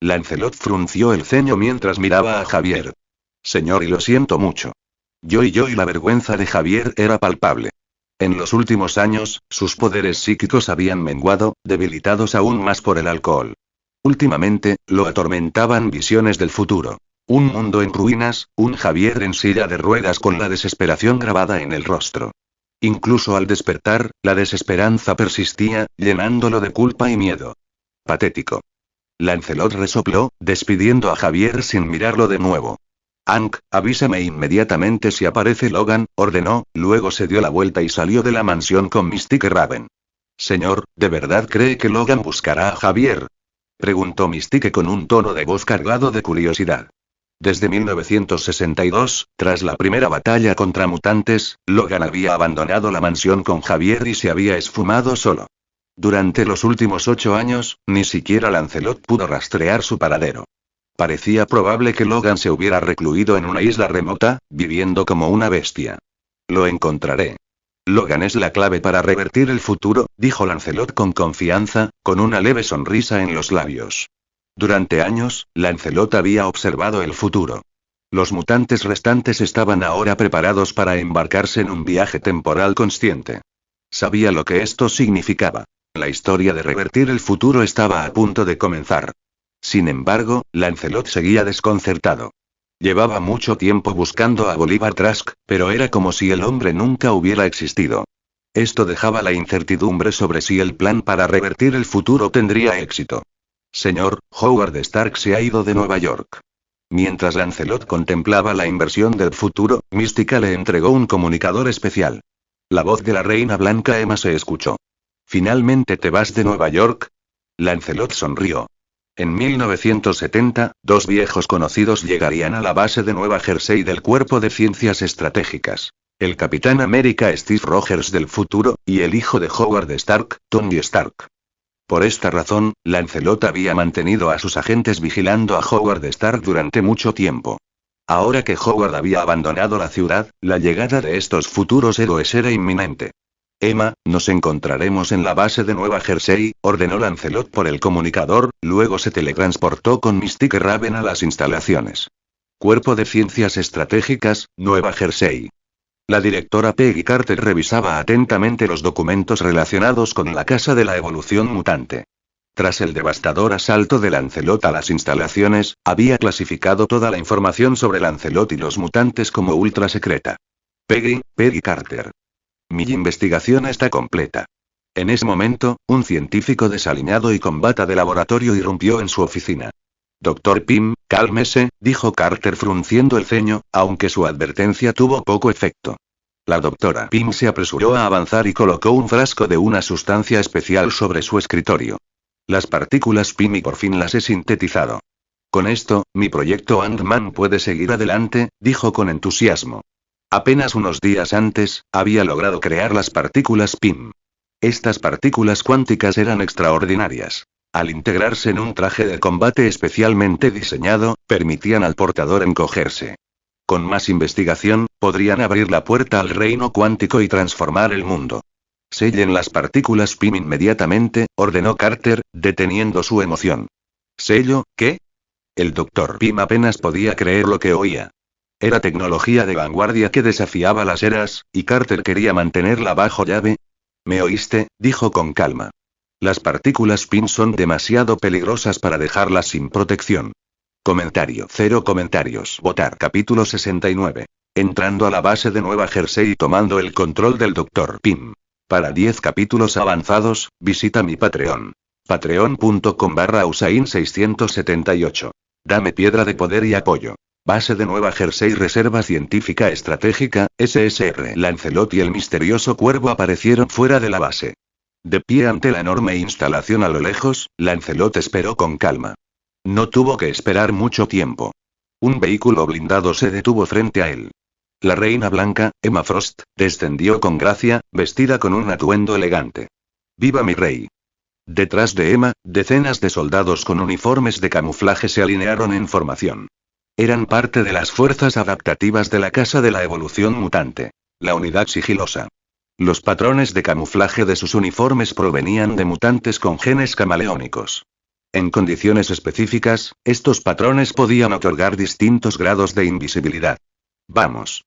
Lancelot frunció el ceño mientras miraba a Javier. Señor, y lo siento mucho. Y la vergüenza de Javier era palpable. En los últimos años, sus poderes psíquicos habían menguado, debilitados aún más por el alcohol. Últimamente, lo atormentaban visiones del futuro. Un mundo en ruinas, un Javier en silla de ruedas con la desesperación grabada en el rostro. Incluso al despertar, la desesperanza persistía, llenándolo de culpa y miedo. Patético. Lancelot resopló, despidiendo a Javier sin mirarlo de nuevo. Hank, avísame inmediatamente si aparece Logan, ordenó, luego se dio la vuelta y salió de la mansión con Mystique Raven. Señor, ¿de verdad cree que Logan buscará a Javier? Preguntó Mystique con un tono de voz cargado de curiosidad. Desde 1962, tras la primera batalla contra mutantes, Logan había abandonado la mansión con Javier y se había esfumado solo. Durante los últimos 8 años, ni siquiera Lancelot pudo rastrear su paradero. Parecía probable que Logan se hubiera recluido en una isla remota, viviendo como una bestia. Lo encontraré. Logan es la clave para revertir el futuro, dijo Lancelot con confianza, con una leve sonrisa en los labios. Durante años, Lancelot había observado el futuro. Los mutantes restantes estaban ahora preparados para embarcarse en un viaje temporal consciente. Sabía lo que esto significaba. La historia de revertir el futuro estaba a punto de comenzar. Sin embargo, Lancelot seguía desconcertado. Llevaba mucho tiempo buscando a Bolívar Trask, pero era como si el hombre nunca hubiera existido. Esto dejaba la incertidumbre sobre si el plan para revertir el futuro tendría éxito. Señor, Howard Stark se ha ido de Nueva York. Mientras Lancelot contemplaba la inversión del futuro, Mística le entregó un comunicador especial. La voz de la reina blanca Emma se escuchó. ¿Finalmente te vas de Nueva York? Lancelot sonrió. En 1970, dos viejos conocidos llegarían a la base de Nueva Jersey del Cuerpo de Ciencias Estratégicas. El Capitán América Steve Rogers del futuro, y el hijo de Howard Stark, Tony Stark. Por esta razón, Lancelot había mantenido a sus agentes vigilando a Howard Stark durante mucho tiempo. Ahora que Howard había abandonado la ciudad, la llegada de estos futuros héroes era inminente. Emma, nos encontraremos en la base de Nueva Jersey, ordenó Lancelot por el comunicador, luego se teletransportó con Mystique Raven a las instalaciones. Cuerpo de Ciencias Estratégicas, Nueva Jersey. La directora Peggy Carter revisaba atentamente los documentos relacionados con la Casa de la Evolución Mutante. Tras el devastador asalto de Lancelot a las instalaciones, había clasificado toda la información sobre Lancelot y los mutantes como ultra secreta. Peggy Carter. Mi investigación está completa. En ese momento, un científico desaliñado y con bata de laboratorio irrumpió en su oficina. Dr. Pym, cálmese, dijo Carter frunciendo el ceño, aunque su advertencia tuvo poco efecto. La doctora Pym se apresuró a avanzar y colocó un frasco de una sustancia especial sobre su escritorio. Las partículas Pym y por fin las he sintetizado. Con esto, mi proyecto Ant-Man puede seguir adelante, dijo con entusiasmo. Apenas unos días antes, había logrado crear las partículas Pym. Estas partículas cuánticas eran extraordinarias. Al integrarse en un traje de combate especialmente diseñado, permitían al portador encogerse. Con más investigación, podrían abrir la puerta al reino cuántico y transformar el mundo. Sellen las partículas Pym inmediatamente, ordenó Carter, deteniendo su emoción. ¿Sello, qué? El Dr. Pym apenas podía creer lo que oía. Era tecnología de vanguardia que desafiaba las eras, y Carter quería mantenerla bajo llave. ¿Me oíste?, dijo con calma. Las partículas Pym son demasiado peligrosas para dejarlas sin protección. Comentario. 0 comentarios. Votar. Capítulo 69. Entrando a la base de Nueva Jersey y tomando el control del Dr. Pym. Para 10 capítulos avanzados, visita mi Patreon. patreon.com/usain678. Dame piedra de poder y apoyo. Base de Nueva Jersey Reserva Científica Estratégica, SSR. Lancelot y el misterioso cuervo aparecieron fuera de la base. De pie ante la enorme instalación a lo lejos, Lancelot esperó con calma. No tuvo que esperar mucho tiempo. Un vehículo blindado se detuvo frente a él. La reina blanca, Emma Frost, descendió con gracia, vestida con un atuendo elegante. ¡Viva mi rey! Detrás de Emma, decenas de soldados con uniformes de camuflaje se alinearon en formación. Eran parte de las fuerzas adaptativas de la Casa de la Evolución Mutante. La unidad sigilosa. Los patrones de camuflaje de sus uniformes provenían de mutantes con genes camaleónicos. En condiciones específicas, estos patrones podían otorgar distintos grados de invisibilidad. Vamos.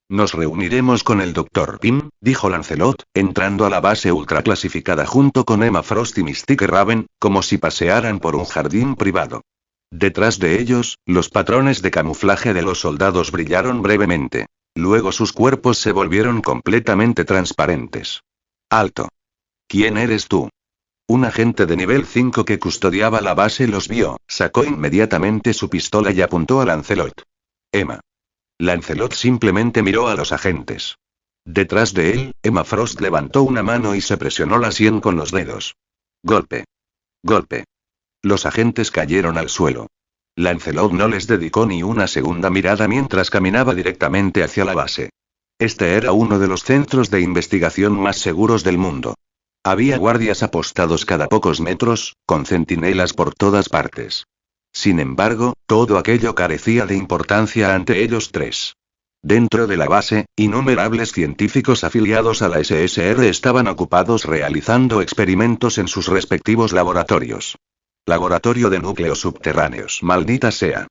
Nos reuniremos con el Dr. Pym, dijo Lancelot, entrando a la base ultraclasificada junto con Emma Frost y Mystique Raven, como si pasearan por un jardín privado. Detrás de ellos, los patrones de camuflaje de los soldados brillaron brevemente. Luego sus cuerpos se volvieron completamente transparentes. ¡Alto! ¿Quién eres tú? Un agente de nivel 5 que custodiaba la base los vio, sacó inmediatamente su pistola y apuntó a Lancelot. Emma. Lancelot simplemente miró a los agentes. Detrás de él, Emma Frost levantó una mano y se presionó la sien con los dedos. Golpe. Golpe. Los agentes cayeron al suelo. Lancelot no les dedicó ni una segunda mirada mientras caminaba directamente hacia la base. Este era uno de los centros de investigación más seguros del mundo. Había guardias apostados cada pocos metros, con centinelas por todas partes. Sin embargo, todo aquello carecía de importancia ante ellos tres. Dentro de la base, innumerables científicos afiliados a la SSR estaban ocupados realizando experimentos en sus respectivos laboratorios. Laboratorio de núcleos subterráneos. Maldita sea.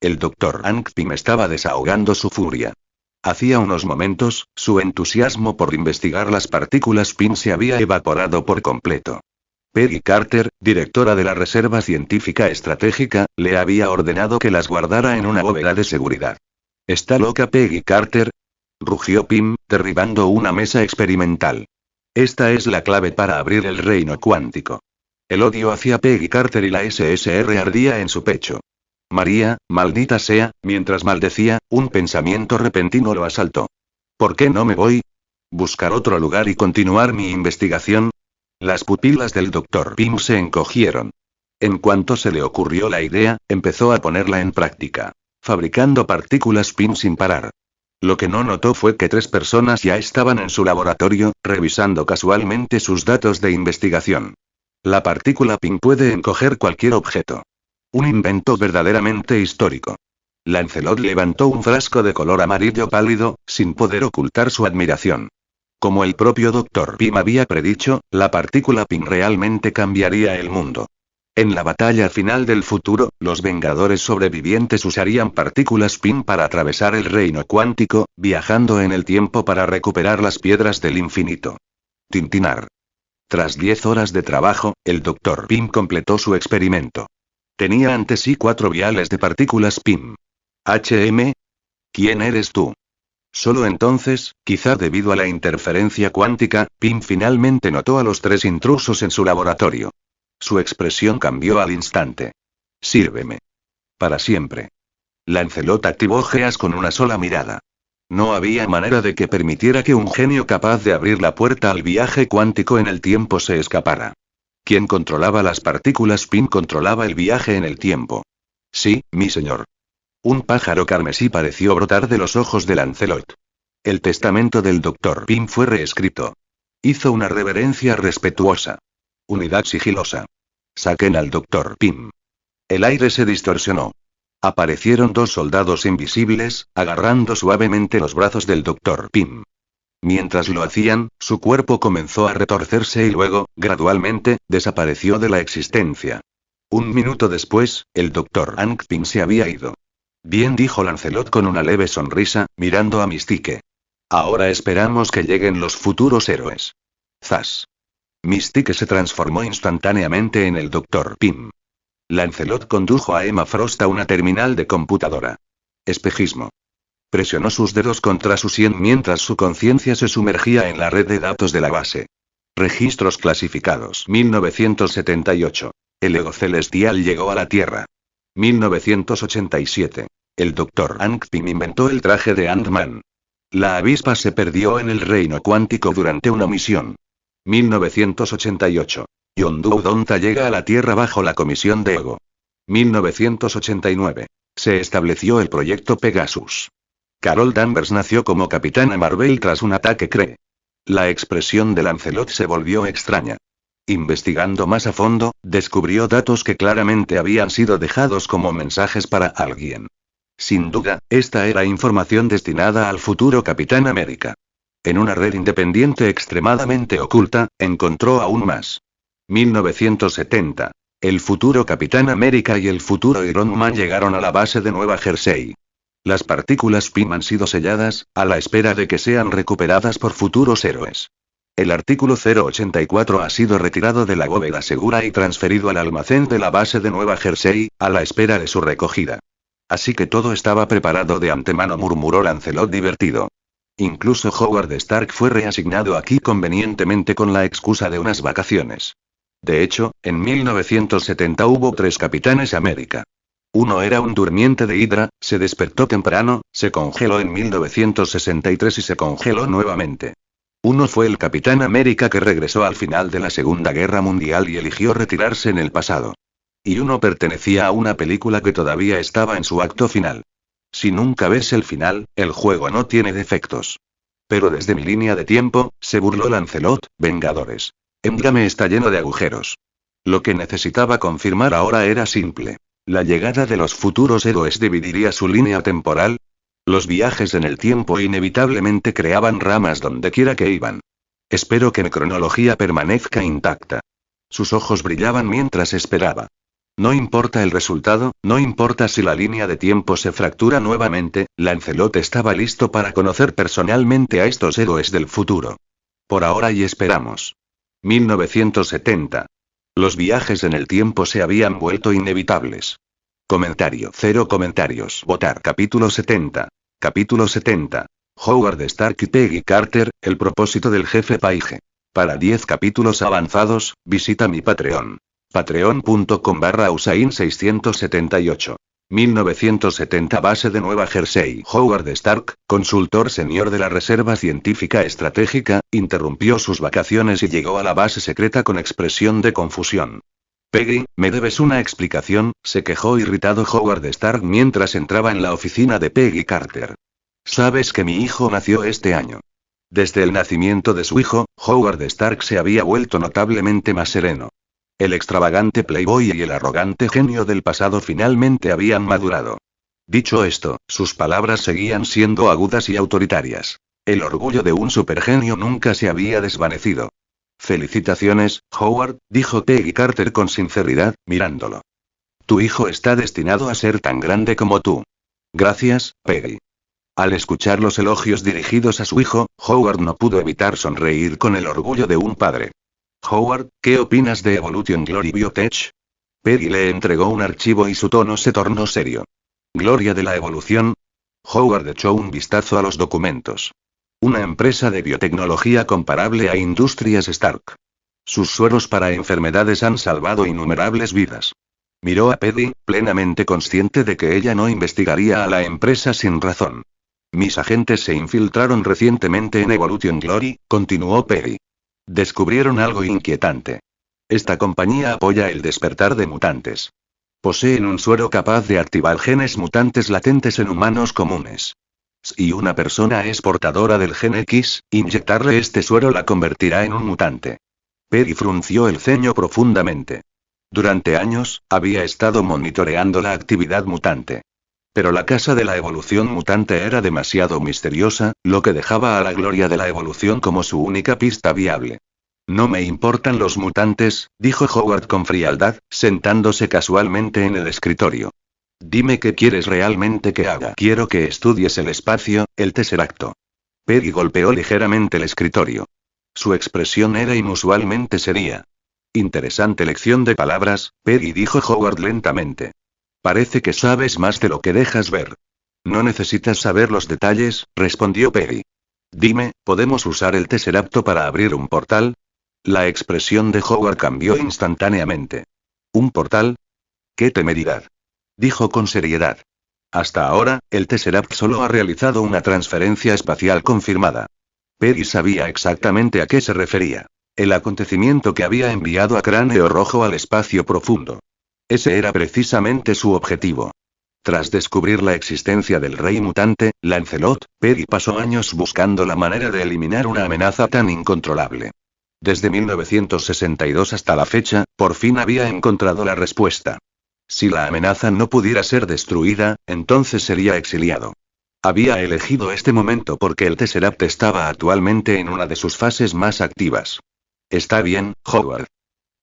El Dr. Hank Pym estaba desahogando su furia. Hacía unos momentos, su entusiasmo por investigar las partículas Pym se había evaporado por completo. Peggy Carter, directora de la Reserva Científica Estratégica, le había ordenado que las guardara en una bóveda de seguridad. ¿Está loca Peggy Carter?, rugió Pym, derribando una mesa experimental. Esta es la clave para abrir el reino cuántico. El odio hacia Peggy Carter y la SSR ardía en su pecho. María, maldita sea, mientras maldecía, un pensamiento repentino lo asaltó. ¿Por qué no me voy? ¿Buscar otro lugar y continuar mi investigación? Las pupilas del Dr. Pym se encogieron. En cuanto se le ocurrió la idea, empezó a ponerla en práctica, fabricando partículas Pym sin parar. Lo que no notó fue que 3 personas ya estaban en su laboratorio, revisando casualmente sus datos de investigación. La partícula Pym puede encoger cualquier objeto. Un invento verdaderamente histórico. Lancelot levantó un frasco de color amarillo pálido, sin poder ocultar su admiración. Como el propio Dr. Pym había predicho, la partícula Pym realmente cambiaría el mundo. En la batalla final del futuro, los Vengadores sobrevivientes usarían partículas Pym para atravesar el reino cuántico, viajando en el tiempo para recuperar las piedras del infinito. Tintinar. Tras 10 horas de trabajo, el Dr. Pym completó su experimento. Tenía ante sí 4 viales de partículas Pym. HM. ¿Quién eres tú? Solo entonces, quizá debido a la interferencia cuántica, Pym finalmente notó a los 3 intrusos en su laboratorio. Su expresión cambió al instante. Sírveme. Para siempre. Lancelot activó Geas con una sola mirada. No había manera de que permitiera que un genio capaz de abrir la puerta al viaje cuántico en el tiempo se escapara. Quien controlaba las partículas Pym controlaba el viaje en el tiempo. Sí, mi señor. Un pájaro carmesí pareció brotar de los ojos de Lancelot. El testamento del Dr. Pym fue reescrito. Hizo una reverencia respetuosa. Unidad sigilosa. Saquen al Dr. Pym. El aire se distorsionó. Aparecieron 2 soldados invisibles, agarrando suavemente los brazos del Dr. Pym. Mientras lo hacían, su cuerpo comenzó a retorcerse y luego, gradualmente, desapareció de la existencia. Un minuto después, el Dr. Hank Pym se había ido. Bien, dijo Lancelot con una leve sonrisa, mirando a Mystique. Ahora esperamos que lleguen los futuros héroes. Zas. Mystique se transformó instantáneamente en el Dr. Pym. Lancelot condujo a Emma Frost a una terminal de computadora. Espejismo. Presionó sus dedos contra su sien mientras su conciencia se sumergía en la red de datos de la base. Registros clasificados. 1978. El ego celestial llegó a la Tierra. 1987. El Dr. Hank Pym inventó el traje de Ant-Man. La avispa se perdió en el reino cuántico durante una misión. 1988. Yondu Donta llega a la Tierra bajo la comisión de Ego. 1989. Se estableció el proyecto Pegasus. Carol Danvers nació como Capitana Marvel tras un ataque Kree. La expresión de Lancelot se volvió extraña. Investigando más a fondo, descubrió datos que claramente habían sido dejados como mensajes para alguien. Sin duda, esta era información destinada al futuro Capitán América. En una red independiente extremadamente oculta, encontró aún más. 1970. El futuro Capitán América y el futuro Iron Man llegaron a la base de Nueva Jersey. Las partículas Pym han sido selladas, a la espera de que sean recuperadas por futuros héroes. El artículo 084 ha sido retirado de la bóveda segura y transferido al almacén de la base de Nueva Jersey, a la espera de su recogida. Así que todo estaba preparado de antemano, murmuró Lancelot divertido. Incluso Howard Stark fue reasignado aquí convenientemente con la excusa de unas vacaciones. De hecho, en 1970 hubo 3 Capitanes América. Uno era un durmiente de Hydra, se despertó temprano, se congeló en 1963 y se congeló nuevamente. Uno fue el Capitán América que regresó al final de la Segunda Guerra Mundial y eligió retirarse en el pasado. Y uno pertenecía a una película que todavía estaba en su acto final. Si nunca ves el final, el juego no tiene defectos. Pero desde mi línea de tiempo, se burló Lancelot, Vengadores. Endgame está lleno de agujeros. Lo que necesitaba confirmar ahora era simple. ¿La llegada de los futuros héroes dividiría su línea temporal? Los viajes en el tiempo inevitablemente creaban ramas donde quiera que iban. Espero que mi cronología permanezca intacta. Sus ojos brillaban mientras esperaba. No importa el resultado, no importa si la línea de tiempo se fractura nuevamente, Lancelot estaba listo para conocer personalmente a estos héroes del futuro. Por ahora y esperamos. 1970. Los viajes en el tiempo se habían vuelto inevitables. Comentario. 0 comentarios. Votar. Capítulo 70. Capítulo 70. Howard Stark y Peggy Carter, el propósito del jefe Paige. Para 10 capítulos avanzados, visita mi Patreon. Patreon.com/Usain678. 1970. Base de Nueva Jersey. Howard Stark, consultor senior de la Reserva Científica Estratégica, interrumpió sus vacaciones y llegó a la base secreta con expresión de confusión. Peggy, ¿me debes una explicación?, se quejó irritado Howard Stark mientras entraba en la oficina de Peggy Carter. Sabes que mi hijo nació este año. Desde el nacimiento de su hijo, Howard Stark se había vuelto notablemente más sereno. El extravagante playboy y el arrogante genio del pasado finalmente habían madurado. Dicho esto, sus palabras seguían siendo agudas y autoritarias. El orgullo de un supergenio nunca se había desvanecido. Felicitaciones, Howard, dijo Peggy Carter con sinceridad, mirándolo. Tu hijo está destinado a ser tan grande como tú. Gracias, Peggy. Al escuchar los elogios dirigidos a su hijo, Howard no pudo evitar sonreír con el orgullo de un padre. Howard, ¿qué opinas de Evolution Glory Biotech? Peggy le entregó un archivo y su tono se tornó serio. ¿Gloria de la evolución? Howard echó un vistazo a los documentos. Una empresa de biotecnología comparable a Industrias Stark. Sus sueros para enfermedades han salvado innumerables vidas. Miró a Peggy, plenamente consciente de que ella no investigaría a la empresa sin razón. Mis agentes se infiltraron recientemente en Evolution Glory, continuó Peggy. Descubrieron algo inquietante. Esta compañía apoya el despertar de mutantes. Poseen un suero capaz de activar genes mutantes latentes en humanos comunes. Si una persona es portadora del gen X, inyectarle este suero la convertirá en un mutante. Peggy frunció el ceño profundamente. Durante años, había estado monitoreando la actividad mutante. Pero la casa de la evolución mutante era demasiado misteriosa, lo que dejaba a la gloria de la evolución como su única pista viable. No me importan los mutantes, dijo Howard con frialdad, sentándose casualmente en el escritorio. Dime qué quieres realmente que haga. Quiero que estudies el espacio, el Tesseracto. Peggy golpeó ligeramente el escritorio. Su expresión era inusualmente seria. Interesante lección de palabras, Peggy, dijo Howard lentamente. Parece que sabes más de lo que dejas ver. No necesitas saber los detalles, respondió Peggy. Dime, ¿podemos usar el Tesseracto para abrir un portal? La expresión de Howard cambió instantáneamente. ¿Un portal? ¡Qué temeridad!, dijo con seriedad. Hasta ahora, el Tesseract solo ha realizado una transferencia espacial confirmada. Peggy sabía exactamente a qué se refería. El acontecimiento que había enviado a Cráneo Rojo al espacio profundo. Ese era precisamente su objetivo. Tras descubrir la existencia del rey mutante, Lancelot, Peggy pasó años buscando la manera de eliminar una amenaza tan incontrolable. Desde 1962 hasta la fecha, por fin había encontrado la respuesta. Si la amenaza no pudiera ser destruida, entonces sería exiliado. Había elegido este momento porque el Tesseract estaba actualmente en una de sus fases más activas. Está bien, Howard.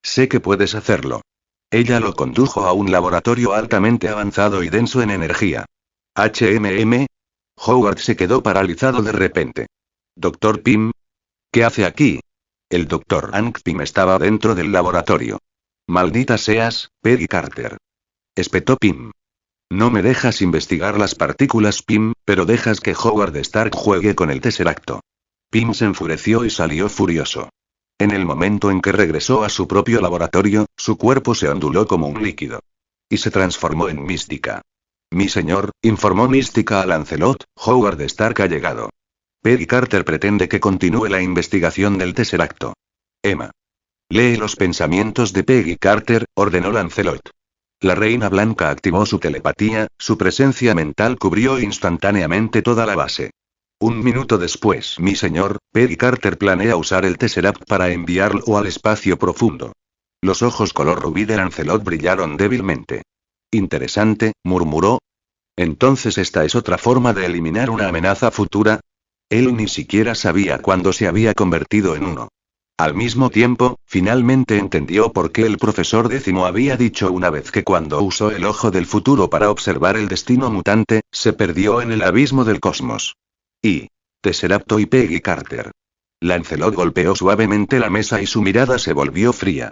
Sé que puedes hacerlo. Ella lo condujo a un laboratorio altamente avanzado y denso en energía. Howard se quedó paralizado de repente. ¿Dr. Pym? ¿Qué hace aquí? El Dr. Hank Pym estaba dentro del laboratorio. Maldita seas, Peggy Carter. Espetó Pym. No me dejas investigar las partículas, Pym, pero dejas que Howard Stark juegue con el Tesseracto. Pym se enfureció y salió furioso. En el momento en que regresó a su propio laboratorio, su cuerpo se onduló como un líquido. Y se transformó en mística. Mi señor, informó Mística a Lancelot, Howard Stark ha llegado. Peggy Carter pretende que continúe la investigación del Tesseracto. Emma. Lee los pensamientos de Peggy Carter, ordenó Lancelot. La Reina Blanca activó su telepatía, su presencia mental cubrió instantáneamente toda la base. Un minuto después, mi señor, Peggy Carter planea usar el Tesseract para enviarlo al espacio profundo. Los ojos color rubí de Lancelot brillaron débilmente. Interesante, murmuró. Entonces esta es otra forma de eliminar una amenaza futura. Él ni siquiera sabía cuándo se había convertido en uno. Al mismo tiempo, finalmente entendió por qué el profesor décimo había dicho una vez que cuando usó el ojo del futuro para observar el destino mutante, se perdió en el abismo del cosmos. Y Tesseracto y Peggy Carter. Lancelot golpeó suavemente la mesa y su mirada se volvió fría.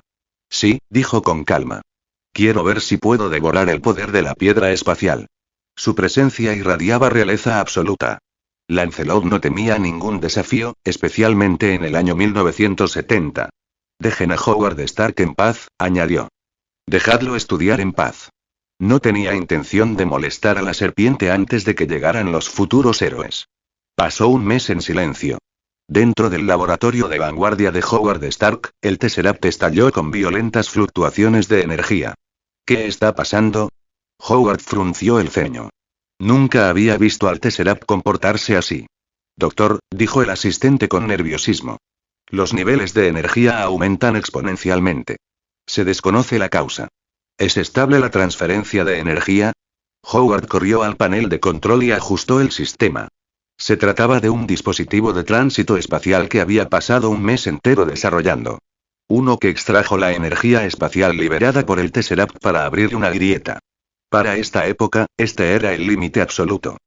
Sí, dijo con calma. Quiero ver si puedo devorar el poder de la piedra espacial. Su presencia irradiaba realeza absoluta. Lancelot no temía ningún desafío, especialmente en el año 1970. Dejen a Howard Stark en paz, añadió. Dejadlo estudiar en paz. No tenía intención de molestar a la serpiente antes de que llegaran los futuros héroes. Pasó un mes en silencio. Dentro del laboratorio de vanguardia de Howard Stark, el Tesseract estalló con violentas fluctuaciones de energía. ¿Qué está pasando? Howard frunció el ceño. Nunca había visto al Tesseract comportarse así. Doctor, dijo el asistente con nerviosismo. Los niveles de energía aumentan exponencialmente. Se desconoce la causa. ¿Es estable la transferencia de energía? Howard corrió al panel de control y ajustó el sistema. Se trataba de un dispositivo de tránsito espacial que había pasado un mes entero desarrollando. Uno que extrajo la energía espacial liberada por el Tesseract para abrir una grieta. Para esta época, este era el límite absoluto.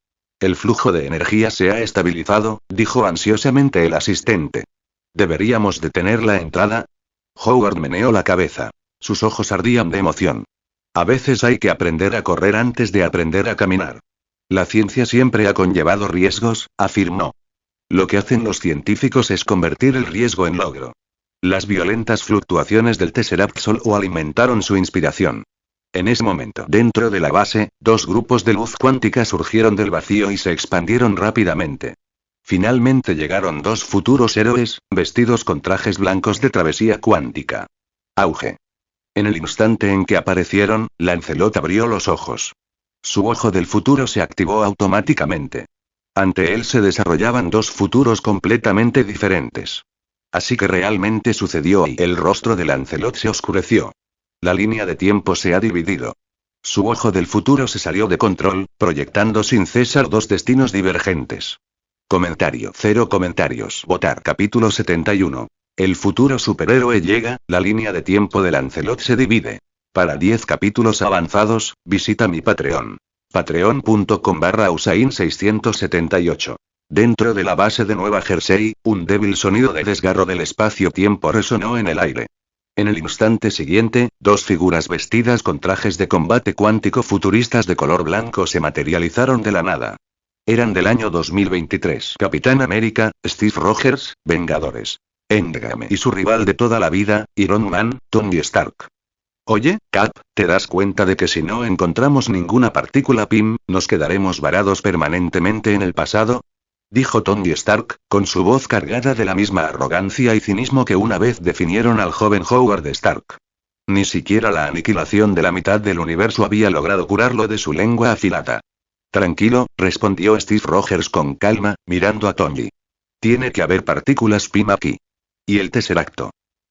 El flujo de energía se ha estabilizado, dijo ansiosamente el asistente. ¿Deberíamos detener la entrada? Howard meneó la cabeza. Sus ojos ardían de emoción. A veces hay que aprender a correr antes de aprender a caminar. La ciencia siempre ha conllevado riesgos, afirmó. Lo que hacen los científicos es convertir el riesgo en logro. Las violentas fluctuaciones del Tesseract solo alimentaron su inspiración. En ese momento, dentro de la base, dos grupos de luz cuántica surgieron del vacío y se expandieron rápidamente. Finalmente llegaron dos futuros héroes, vestidos con trajes blancos de travesía cuántica. Auge. En el instante en que aparecieron, Lancelot abrió los ojos. Su ojo del futuro se activó automáticamente. Ante él se desarrollaban dos futuros completamente diferentes. Así que realmente sucedió y el rostro de Lancelot se oscureció. La línea de tiempo se ha dividido. Su ojo del futuro se salió de control, proyectando sin cesar dos destinos divergentes. Comentario. 0 comentarios. Votar. Capítulo 71. El futuro superhéroe llega, la línea de tiempo de Lancelot se divide. Para 10 capítulos avanzados, visita mi Patreon. Patreon.com/Usain678. Dentro de la base de Nueva Jersey, un débil sonido de desgarro del espacio-tiempo resonó en el aire. En el instante siguiente, dos figuras vestidas con trajes de combate cuántico futuristas de color blanco se materializaron de la nada. Eran del año 2023. Capitán América, Steve Rogers, Vengadores. Endgame y su rival de toda la vida, Iron Man, Tony Stark. Oye, Cap, ¿te das cuenta de que si no encontramos ninguna partícula PIM, nos quedaremos varados permanentemente en el pasado? Dijo Tony Stark, con su voz cargada de la misma arrogancia y cinismo que una vez definieron al joven Howard Stark. Ni siquiera la aniquilación de la mitad del universo había logrado curarlo de su lengua afilada. Tranquilo, respondió Steve Rogers con calma, mirando a Tony. Tiene que haber partículas PIM aquí. Y el Tesseracto.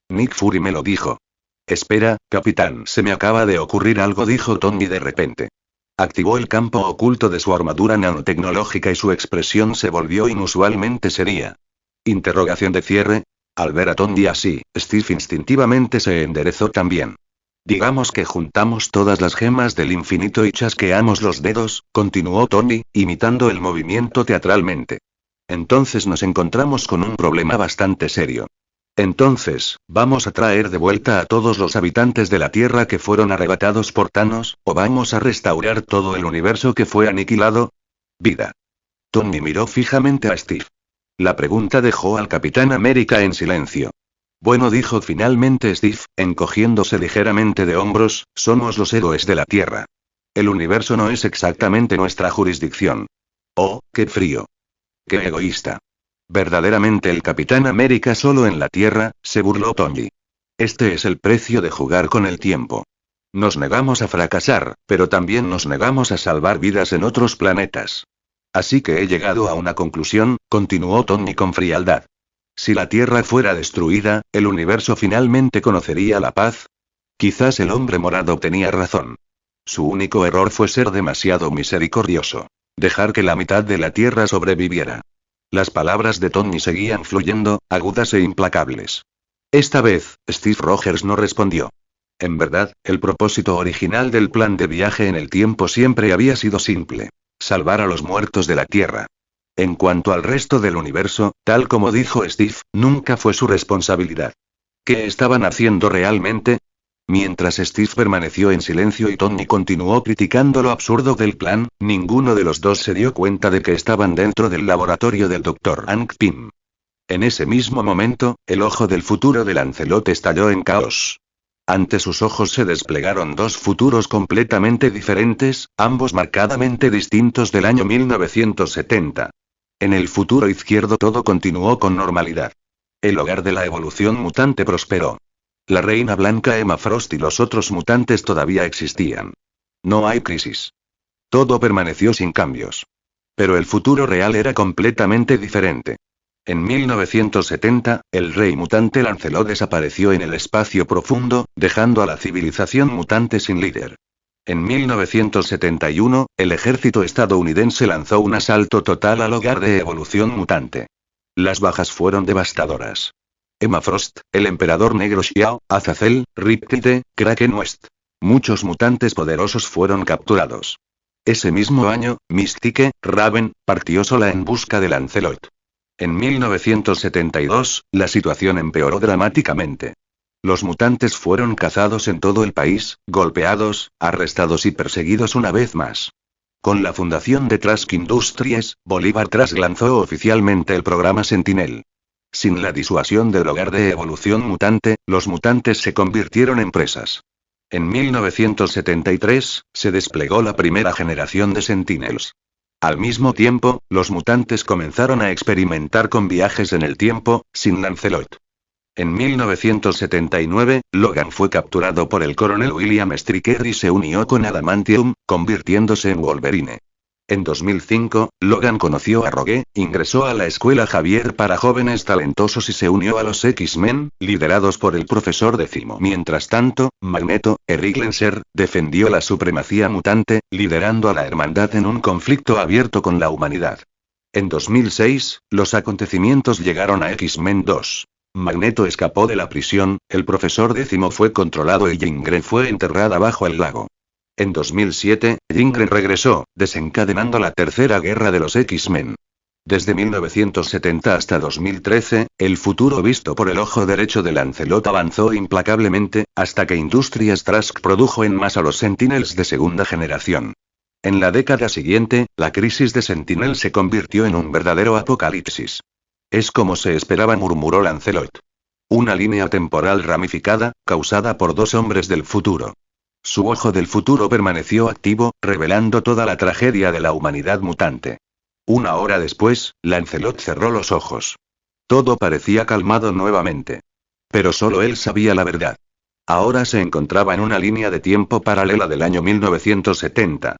Nick Fury me lo dijo. Espera, capitán, se me acaba de ocurrir algo, dijo Tony de repente. Activó el campo oculto de su armadura nanotecnológica y su expresión se volvió inusualmente seria. Interrogación de cierre. Al ver a Tony así, Steve instintivamente se enderezó también. Digamos que juntamos todas las gemas del infinito y chasqueamos los dedos, continuó Tony, imitando el movimiento teatralmente. Entonces nos encontramos con un problema bastante serio. Entonces, ¿vamos a traer de vuelta a todos los habitantes de la Tierra que fueron arrebatados por Thanos, o vamos a restaurar todo el universo que fue aniquilado? Vida. Tony miró fijamente a Steve. La pregunta dejó al Capitán América en silencio. Bueno, dijo finalmente Steve, encogiéndose ligeramente de hombros, somos los héroes de la Tierra. El universo no es exactamente nuestra jurisdicción. Oh, qué frío. Qué egoísta. Verdaderamente el Capitán América solo en la Tierra, se burló Tony. Este es el precio de jugar con el tiempo. Nos negamos a fracasar, pero también nos negamos a salvar vidas en otros planetas. Así que he llegado a una conclusión, continuó Tony con frialdad. Si la Tierra fuera destruida, ¿el universo finalmente conocería la paz? Quizás el hombre morado tenía razón. Su único error fue ser demasiado misericordioso. Dejar que la mitad de la Tierra sobreviviera. Las palabras de Tony seguían fluyendo, agudas e implacables. Esta vez, Steve Rogers no respondió. En verdad, el propósito original del plan de viaje en el tiempo siempre había sido simple. Salvar a los muertos de la Tierra. En cuanto al resto del universo, tal como dijo Steve, nunca fue su responsabilidad. ¿Qué estaban haciendo realmente? Mientras Steve permaneció en silencio y Tony continuó criticando lo absurdo del plan, ninguno de los dos se dio cuenta de que estaban dentro del laboratorio del Dr. Hank Pym. En ese mismo momento, el ojo del futuro de Lancelot estalló en caos. Ante sus ojos se desplegaron dos futuros completamente diferentes, ambos marcadamente distintos del año 1970. En el futuro izquierdo todo continuó con normalidad. El hogar de la evolución mutante prosperó. La reina blanca Emma Frost y los otros mutantes todavía existían. No hay crisis. Todo permaneció sin cambios. Pero el futuro real era completamente diferente. En 1970, el rey mutante Lancelot desapareció en el espacio profundo, dejando a la civilización mutante sin líder. En 1971, el ejército estadounidense lanzó un asalto total al hogar de evolución mutante. Las bajas fueron devastadoras. Emma Frost, el emperador negro Xiao, Azazel, Riptide, Kraken West. Muchos mutantes poderosos fueron capturados. Ese mismo año, Mystique, Raven, partió sola en busca de Lancelot. En 1972, la situación empeoró dramáticamente. Los mutantes fueron cazados en todo el país, golpeados, arrestados y perseguidos una vez más. Con la fundación de Trask Industries, Bolívar Trask lanzó oficialmente el programa Sentinel. Sin la disuasión del hogar de evolución mutante, los mutantes se convirtieron en presas. En 1973, se desplegó la primera generación de Sentinels. Al mismo tiempo, los mutantes comenzaron a experimentar con viajes en el tiempo, sin Lancelot. En 1979, Logan fue capturado por el coronel William Stryker y se unió con Adamantium, convirtiéndose en Wolverine. En 2005, Logan conoció a Rogue, ingresó a la escuela Javier para jóvenes talentosos y se unió a los X-Men, liderados por el profesor Décimo. Mientras tanto, Magneto, Eric Lenser, defendió la supremacía mutante, liderando a la hermandad en un conflicto abierto con la humanidad. En 2006, los acontecimientos llegaron a X-Men 2. Magneto escapó de la prisión, el profesor Décimo fue controlado y Jean Grey fue enterrada bajo el lago. En 2007, Jean Grey regresó, desencadenando la tercera guerra de los X-Men. Desde 1970 hasta 2013, el futuro visto por el ojo derecho de Lancelot avanzó implacablemente, hasta que Industrias Trask produjo en masa los Sentinels de segunda generación. En la década siguiente, la crisis de Sentinel se convirtió en un verdadero apocalipsis. Es como se esperaba, murmuró Lancelot. Una línea temporal ramificada, causada por dos hombres del futuro. Su ojo del futuro permaneció activo, revelando toda la tragedia de la humanidad mutante. Una hora después, Lancelot cerró los ojos. Todo parecía calmado nuevamente. Pero solo él sabía la verdad. Ahora se encontraba en una línea de tiempo paralela del año 1970.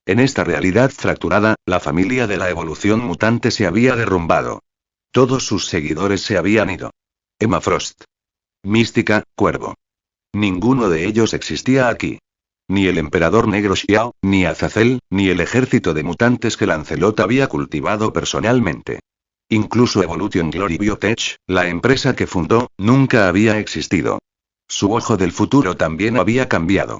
En esta realidad fracturada, la familia de la evolución mutante se había derrumbado. Todos sus seguidores se habían ido. Emma Frost. Mística, Cuervo. Ninguno de ellos existía aquí. Ni el emperador negro Xiao, ni Azazel, ni el ejército de mutantes que Lancelot había cultivado personalmente. Incluso Evolution Glory Biotech, la empresa que fundó, nunca había existido. Su ojo del futuro también había cambiado.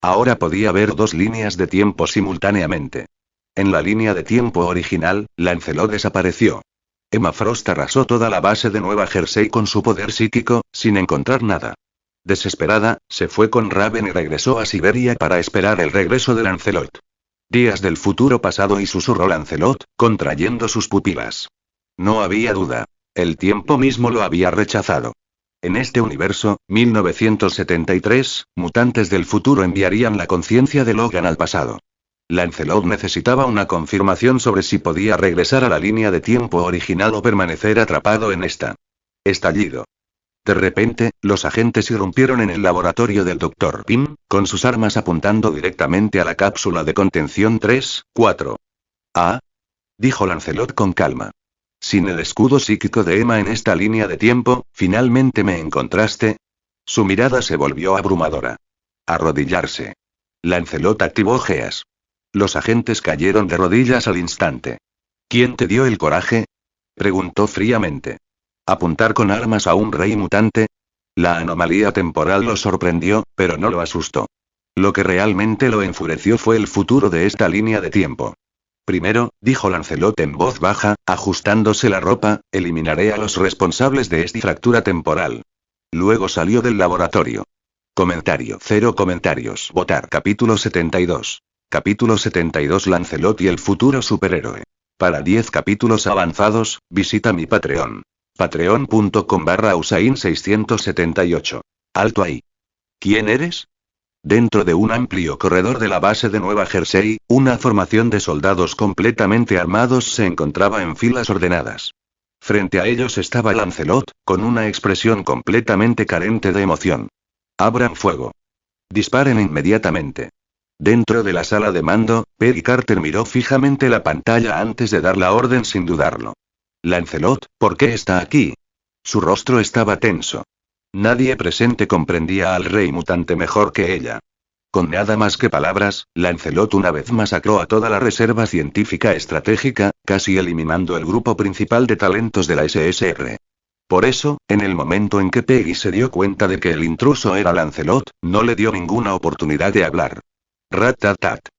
Ahora podía ver dos líneas de tiempo simultáneamente. En la línea de tiempo original, Lancelot desapareció. Emma Frost arrasó toda la base de Nueva Jersey con su poder psíquico, sin encontrar nada. Desesperada, se fue con Raven y regresó a Siberia para esperar el regreso de Lancelot. Días del futuro pasado, y susurró Lancelot, contrayendo sus pupilas. No había duda. El tiempo mismo lo había rechazado. En este universo, 1973, mutantes del futuro enviarían la conciencia de Logan al pasado. Lancelot necesitaba una confirmación sobre si podía regresar a la línea de tiempo original o permanecer atrapado en esta. Estallido. De repente, los agentes irrumpieron en el laboratorio del Dr. Pym, con sus armas apuntando directamente a la cápsula de contención 3-4. Ah, dijo Lancelot con calma. Sin el escudo psíquico de Emma en esta línea de tiempo, ¿finalmente me encontraste? Su mirada se volvió abrumadora. Arrodillarse. Lancelot activó Geas. Los agentes cayeron de rodillas al instante. ¿Quién te dio el coraje?, preguntó fríamente. ¿Apuntar con armas a un rey mutante? La anomalía temporal lo sorprendió, pero no lo asustó. Lo que realmente lo enfureció fue el futuro de esta línea de tiempo. Primero, dijo Lancelot en voz baja, ajustándose la ropa, eliminaré a los responsables de esta fractura temporal. Luego salió del laboratorio. Comentario. 0 comentarios. Votar. Capítulo 72. Capítulo 72. Lancelot y el futuro superhéroe. Para 10 capítulos avanzados, visita mi Patreon. Patreon.com/Usain678. Alto ahí. ¿Quién eres? Dentro de un amplio corredor de la base de Nueva Jersey, una formación de soldados completamente armados se encontraba en filas ordenadas. Frente a ellos estaba Lancelot, con una expresión completamente carente de emoción. Abran fuego. Disparen inmediatamente. Dentro de la sala de mando, Peggy Carter miró fijamente la pantalla antes de dar la orden sin dudarlo. Lancelot, ¿por qué está aquí? Su rostro estaba tenso. Nadie presente comprendía al rey mutante mejor que ella. Con nada más que palabras, Lancelot una vez masacró a toda la reserva científica estratégica, casi eliminando el grupo principal de talentos de la SSR. Por eso, en el momento en que Peggy se dio cuenta de que el intruso era Lancelot, no le dio ninguna oportunidad de hablar. Rat-tat-tat.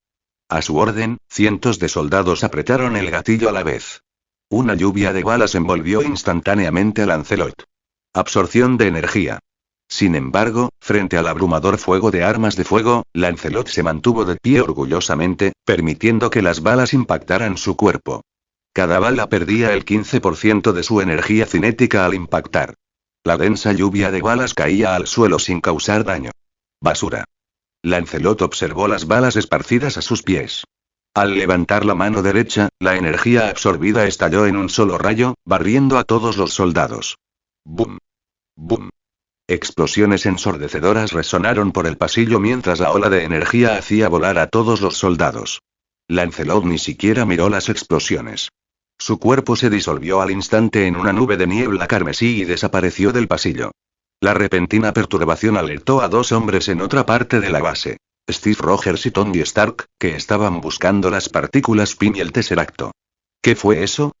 A su orden, cientos de soldados apretaron el gatillo a la vez. Una lluvia de balas envolvió instantáneamente a Lancelot. Absorción de energía. Sin embargo, frente al abrumador fuego de armas de fuego, Lancelot se mantuvo de pie orgullosamente, permitiendo que las balas impactaran su cuerpo. Cada bala perdía el 15% de su energía cinética al impactar. La densa lluvia de balas caía al suelo sin causar daño. Basura. Lancelot observó las balas esparcidas a sus pies. Al levantar la mano derecha, la energía absorbida estalló en un solo rayo, barriendo a todos los soldados. ¡Bum! ¡Bum! Explosiones ensordecedoras resonaron por el pasillo mientras la ola de energía hacía volar a todos los soldados. Lancelot ni siquiera miró las explosiones. Su cuerpo se disolvió al instante en una nube de niebla carmesí y desapareció del pasillo. La repentina perturbación alertó a dos hombres en otra parte de la base. Steve Rogers y Tony Stark, que estaban buscando las partículas PIM y el Tesseracto. ¿Qué fue eso?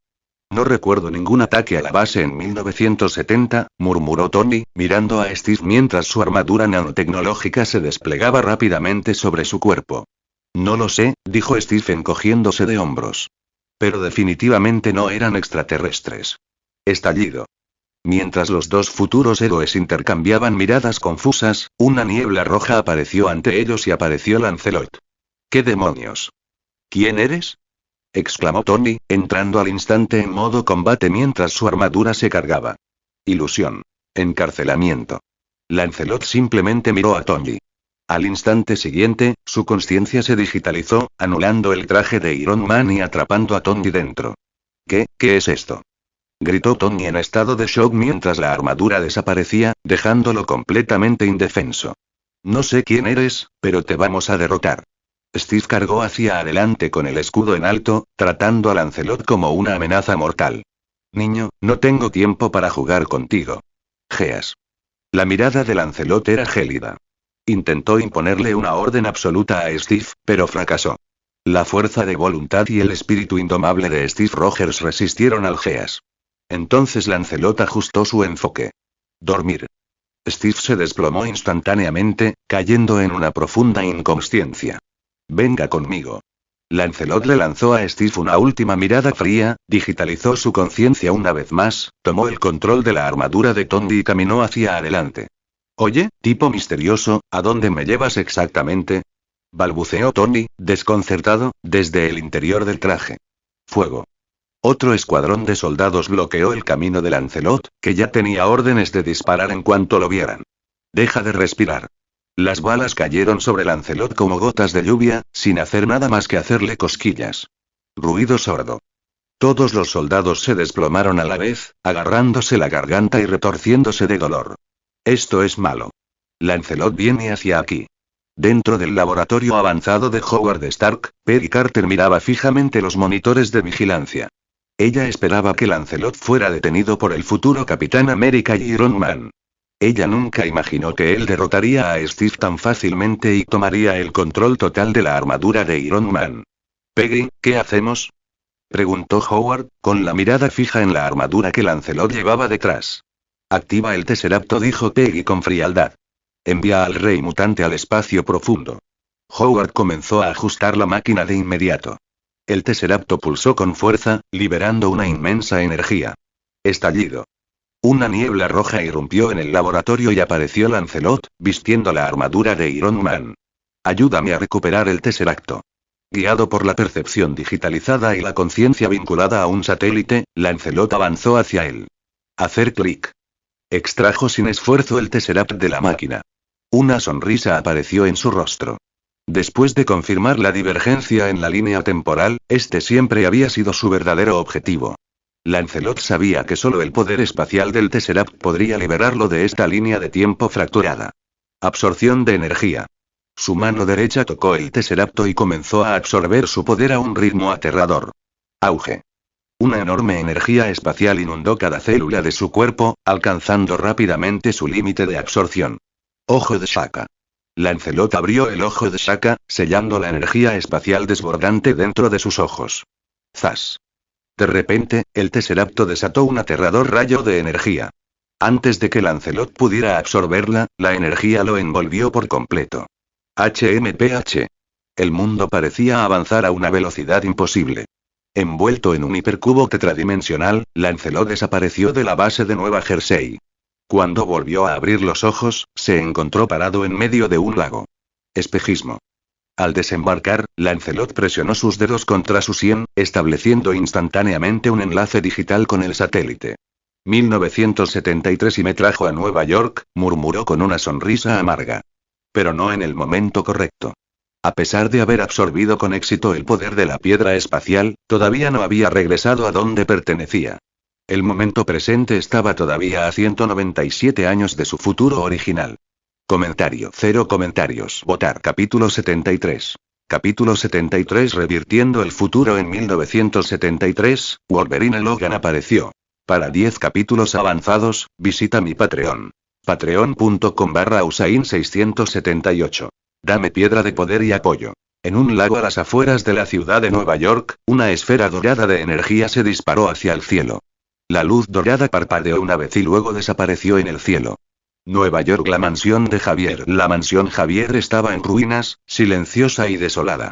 No recuerdo ningún ataque a la base en 1970, murmuró Tony, mirando a Steve mientras su armadura nanotecnológica se desplegaba rápidamente sobre su cuerpo. No lo sé, dijo Steve encogiéndose de hombros. Pero definitivamente no eran extraterrestres. Estallido. Mientras los dos futuros héroes intercambiaban miradas confusas, una niebla roja apareció ante ellos y apareció Lancelot. ¿Qué demonios? ¿Quién eres?, exclamó Tony, entrando al instante en modo combate mientras su armadura se cargaba. Ilusión. Encarcelamiento. Lancelot simplemente miró a Tony. Al instante siguiente, su conciencia se digitalizó, anulando el traje de Iron Man y atrapando a Tony dentro. ¿Qué es esto?, gritó Tony en estado de shock mientras la armadura desaparecía, dejándolo completamente indefenso. No sé quién eres, pero te vamos a derrotar. Steve cargó hacia adelante con el escudo en alto, tratando a Lancelot como una amenaza mortal. Niño, no tengo tiempo para jugar contigo. Geas. La mirada de Lancelot era gélida. Intentó imponerle una orden absoluta a Steve, pero fracasó. La fuerza de voluntad y el espíritu indomable de Steve Rogers resistieron al Geas. Entonces Lancelot ajustó su enfoque. Dormir. Steve se desplomó instantáneamente, cayendo en una profunda inconsciencia. Venga conmigo. Lancelot le lanzó a Steve una última mirada fría, digitalizó su conciencia una vez más, tomó el control de la armadura de Tony y caminó hacia adelante. Oye, tipo misterioso, ¿a dónde me llevas exactamente?, balbuceó Tony, desconcertado, desde el interior del traje. Fuego. Otro escuadrón de soldados bloqueó el camino de Lancelot, que ya tenía órdenes de disparar en cuanto lo vieran. Deja de respirar. Las balas cayeron sobre Lancelot como gotas de lluvia, sin hacer nada más que hacerle cosquillas. Ruido sordo. Todos los soldados se desplomaron a la vez, agarrándose la garganta y retorciéndose de dolor. Esto es malo. Lancelot viene hacia aquí. Dentro del laboratorio avanzado de Howard Stark, Peggy Carter miraba fijamente los monitores de vigilancia. Ella esperaba que Lancelot fuera detenido por el futuro Capitán América y Iron Man. Ella nunca imaginó que él derrotaría a Steve tan fácilmente y tomaría el control total de la armadura de Iron Man. Peggy, ¿qué hacemos? Preguntó Howard, con la mirada fija en la armadura que Lancelot llevaba detrás. Activa el Tesseracto, dijo Peggy con frialdad. Envía al rey mutante al espacio profundo. Howard comenzó a ajustar la máquina de inmediato. El Tesseracto pulsó con fuerza, liberando una inmensa energía. Estallido. Una niebla roja irrumpió en el laboratorio y apareció Lancelot, vistiendo la armadura de Iron Man. Ayúdame a recuperar el Tesseracto. Guiado por la percepción digitalizada y la conciencia vinculada a un satélite, Lancelot avanzó hacia él. Hacer clic. Extrajo sin esfuerzo el Tesseract de la máquina. Una sonrisa apareció en su rostro. Después de confirmar la divergencia en la línea temporal, este siempre había sido su verdadero objetivo. Lancelot sabía que solo el poder espacial del Tesseract podría liberarlo de esta línea de tiempo fracturada. Absorción de energía. Su mano derecha tocó el Tesseracto y comenzó a absorber su poder a un ritmo aterrador. Auge. Una enorme energía espacial inundó cada célula de su cuerpo, alcanzando rápidamente su límite de absorción. Ojo de Shaka. Lancelot abrió el ojo de Shaka, sellando la energía espacial desbordante dentro de sus ojos. ¡Zas! De repente, el Tesseracto desató un aterrador rayo de energía. Antes de que Lancelot pudiera absorberla, la energía lo envolvió por completo. HMPH. El mundo parecía avanzar a una velocidad imposible. Envuelto en un hipercubo tetradimensional, Lancelot desapareció de la base de Nueva Jersey. Cuando volvió a abrir los ojos, se encontró parado en medio de un lago. Espejismo. Al desembarcar, Lancelot presionó sus dedos contra su sien, estableciendo instantáneamente un enlace digital con el satélite. 1973 y me trajo a Nueva York, murmuró con una sonrisa amarga. Pero no en el momento correcto. A pesar de haber absorbido con éxito el poder de la piedra espacial, todavía no había regresado a donde pertenecía. El momento presente estaba todavía a 197 años de su futuro original. Comentario. 0 comentarios. Votar. Capítulo 73. Capítulo 73. Revirtiendo el futuro. En 1973, Wolverine Logan apareció. Para 10 capítulos avanzados, visita mi Patreon. Patreon.com/Usain678. Dame piedra de poder y apoyo. En un lago a las afueras de la ciudad de Nueva York, una esfera dorada de energía se disparó hacia el cielo. La luz dorada parpadeó una vez y luego desapareció en el cielo. Nueva York. La mansión de Javier. La mansión Javier estaba en ruinas, silenciosa y desolada.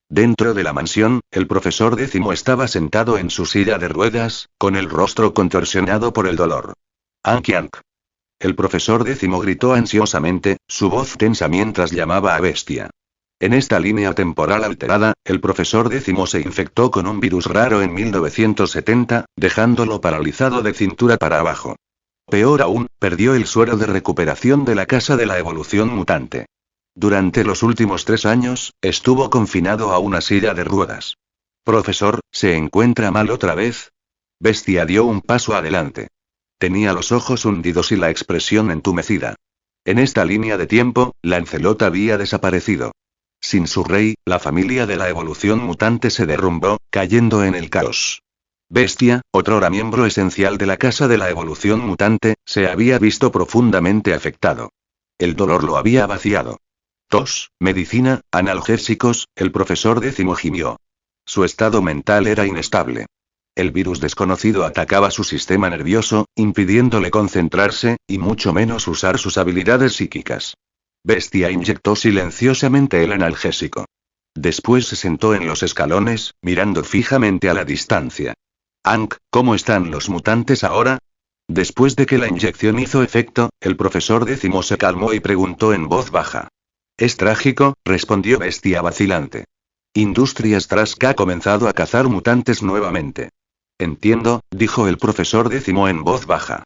Dentro de la mansión, el profesor Décimo estaba sentado en su silla de ruedas, con el rostro contorsionado por el dolor. Anki Ank. El profesor Décimo gritó ansiosamente, su voz tensa mientras llamaba a Bestia. En esta línea temporal alterada, el profesor Décimo se infectó con un virus raro en 1970, dejándolo paralizado de cintura para abajo. Peor aún, perdió el suero de recuperación de la Casa de la Evolución Mutante. Durante los últimos 3 años, estuvo confinado a una silla de ruedas. Profesor, ¿se encuentra mal otra vez? Bestia dio un paso adelante. Tenía los ojos hundidos y la expresión entumecida. En esta línea de tiempo, Lancelot había desaparecido. Sin su rey, la familia de la evolución mutante se derrumbó, cayendo en el caos. Bestia, otrora miembro esencial de la Casa de la Evolución Mutante, se había visto profundamente afectado. El dolor lo había vaciado. Tos, medicina, analgésicos, el profesor Décimo gimió. Su estado mental era inestable. El virus desconocido atacaba su sistema nervioso, impidiéndole concentrarse, y mucho menos usar sus habilidades psíquicas. Bestia inyectó silenciosamente el analgésico. Después se sentó en los escalones, mirando fijamente a la distancia. Hank, ¿cómo están los mutantes ahora? Después de que la inyección hizo efecto, el profesor Décimo se calmó y preguntó en voz baja. Es trágico, respondió Bestia vacilante. Industrias Trask ha comenzado a cazar mutantes nuevamente. Entiendo, dijo el profesor Décimo en voz baja.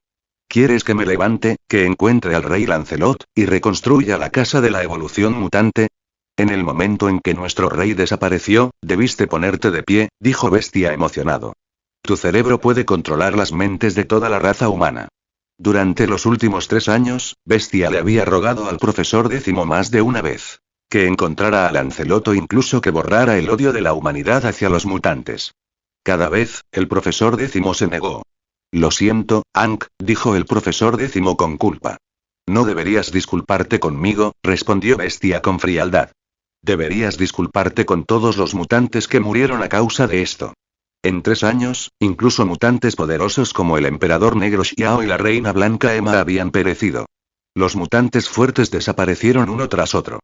¿Quieres que me levante, que encuentre al rey Lancelot, y reconstruya la Casa de la Evolución Mutante? En el momento en que nuestro rey desapareció, debiste ponerte de pie, dijo Bestia emocionado. Tu cerebro puede controlar las mentes de toda la raza humana. Durante los últimos 3 años, Bestia le había rogado al profesor Décimo más de una vez. Que encontrara a Lancelot o incluso que borrara el odio de la humanidad hacia los mutantes. Cada vez, el profesor Décimo se negó. Lo siento, Hank, dijo el profesor Décimo con culpa. No deberías disculparte conmigo, respondió Bestia con frialdad. Deberías disculparte con todos los mutantes que murieron a causa de esto. En 3 años, incluso mutantes poderosos como el Emperador Negro Xiao y la Reina Blanca Emma habían perecido. Los mutantes fuertes desaparecieron uno tras otro.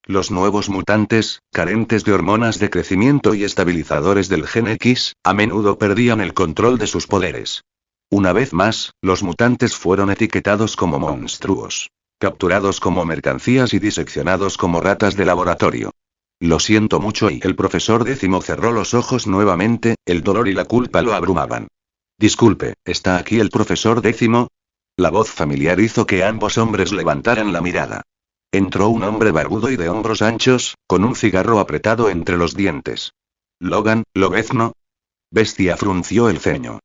Los nuevos mutantes, carentes de hormonas de crecimiento y estabilizadores del gen X, a menudo perdían el control de sus poderes. Una vez más, los mutantes fueron etiquetados como monstruos, capturados como mercancías y diseccionados como ratas de laboratorio. Lo siento mucho, y el profesor Décimo cerró los ojos nuevamente, el dolor y la culpa lo abrumaban. Disculpe, ¿está aquí el profesor Décimo? La voz familiar hizo que ambos hombres levantaran la mirada. Entró un hombre barbudo y de hombros anchos, con un cigarro apretado entre los dientes. Logan, ¿Lobezno? Bestia frunció el ceño.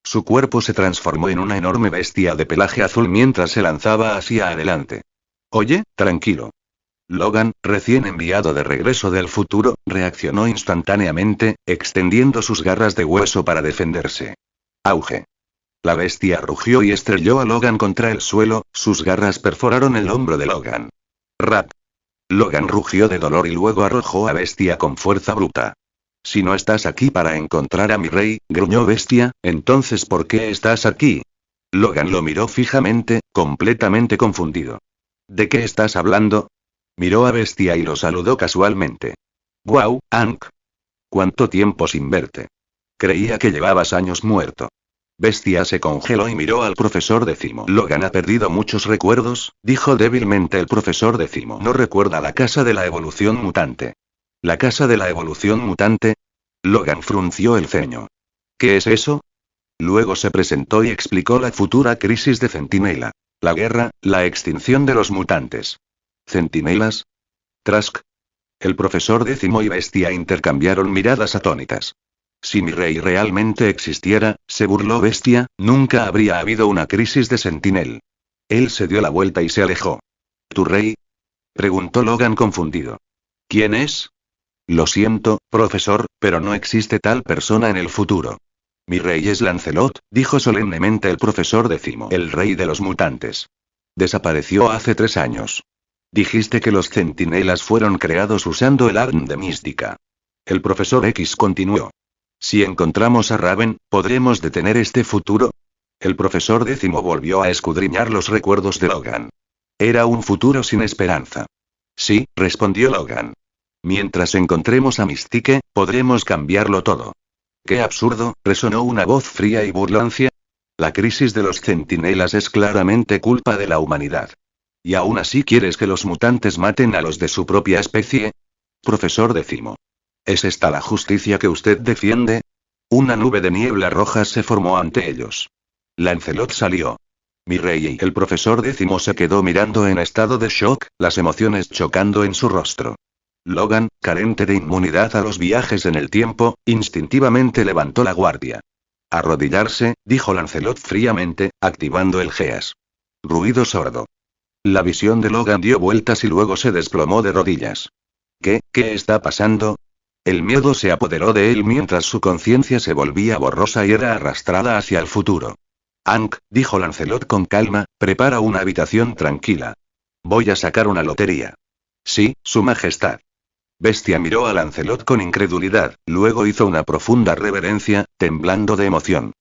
Su cuerpo se transformó en una enorme bestia de pelaje azul mientras se lanzaba hacia adelante. Oye, tranquilo. Logan, recién enviado de regreso del futuro, reaccionó instantáneamente, extendiendo sus garras de hueso para defenderse. Auge. La bestia rugió y estrelló a Logan contra el suelo, sus garras perforaron el hombro de Logan. Rap. Logan rugió de dolor y luego arrojó a Bestia con fuerza bruta. Si no estás aquí para encontrar a mi rey, gruñó Bestia, entonces ¿por qué estás aquí? Logan lo miró fijamente, completamente confundido. ¿De qué estás hablando? Miró a Bestia y lo saludó casualmente. Guau, Hank. ¿Cuánto tiempo sin verte? Creía que llevabas años muerto. Bestia se congeló y miró al profesor Décimo. Logan ha perdido muchos recuerdos, dijo débilmente el profesor Décimo. No recuerda la casa de la evolución mutante. ¿La casa de la evolución mutante? Logan frunció el ceño. ¿Qué es eso? Luego se presentó y explicó la futura crisis de Centinela. La guerra, la extinción de los mutantes. ¿Centinelas? Trask. El profesor Décimo y Bestia intercambiaron miradas atónitas. Si mi rey realmente existiera, se burló Bestia, nunca habría habido una crisis de Sentinel. Él se dio la vuelta y se alejó. ¿Tu rey? Preguntó Logan confundido. ¿Quién es? Lo siento, profesor, pero no existe tal persona en el futuro. Mi rey es Lancelot, dijo solemnemente el profesor Décimo. El rey de los mutantes. Desapareció hace 3 años. Dijiste que los centinelas fueron creados usando el ADN de mística. El profesor X continuó. Si encontramos a Raven, ¿podremos detener este futuro? El profesor Décimo volvió a escudriñar los recuerdos de Logan. Era un futuro sin esperanza. Sí, respondió Logan. Mientras encontremos a Mystique, podremos cambiarlo todo. ¡Qué absurdo!, resonó una voz fría y burlancia. La crisis de los centinelas es claramente culpa de la humanidad. ¿Y aún así quieres que los mutantes maten a los de su propia especie? Profesor Décimo. ¿Es esta la justicia que usted defiende? Una nube de niebla roja se formó ante ellos. Lancelot salió. Mi rey y el profesor Décimo se quedó mirando en estado de shock, las emociones chocando en su rostro. Logan, carente de inmunidad a los viajes en el tiempo, instintivamente levantó la guardia. Arrodillarse, dijo Lancelot fríamente, activando el Geas. Ruido sordo. La visión de Logan dio vueltas y luego se desplomó de rodillas. ¿Qué está pasando? El miedo se apoderó de él mientras su conciencia se volvía borrosa y era arrastrada hacia el futuro. Hank, dijo Lancelot con calma, prepara una habitación tranquila. Voy a sacar una lotería. Sí, su majestad. Bestia miró a Lancelot con incredulidad, luego hizo una profunda reverencia, temblando de emoción.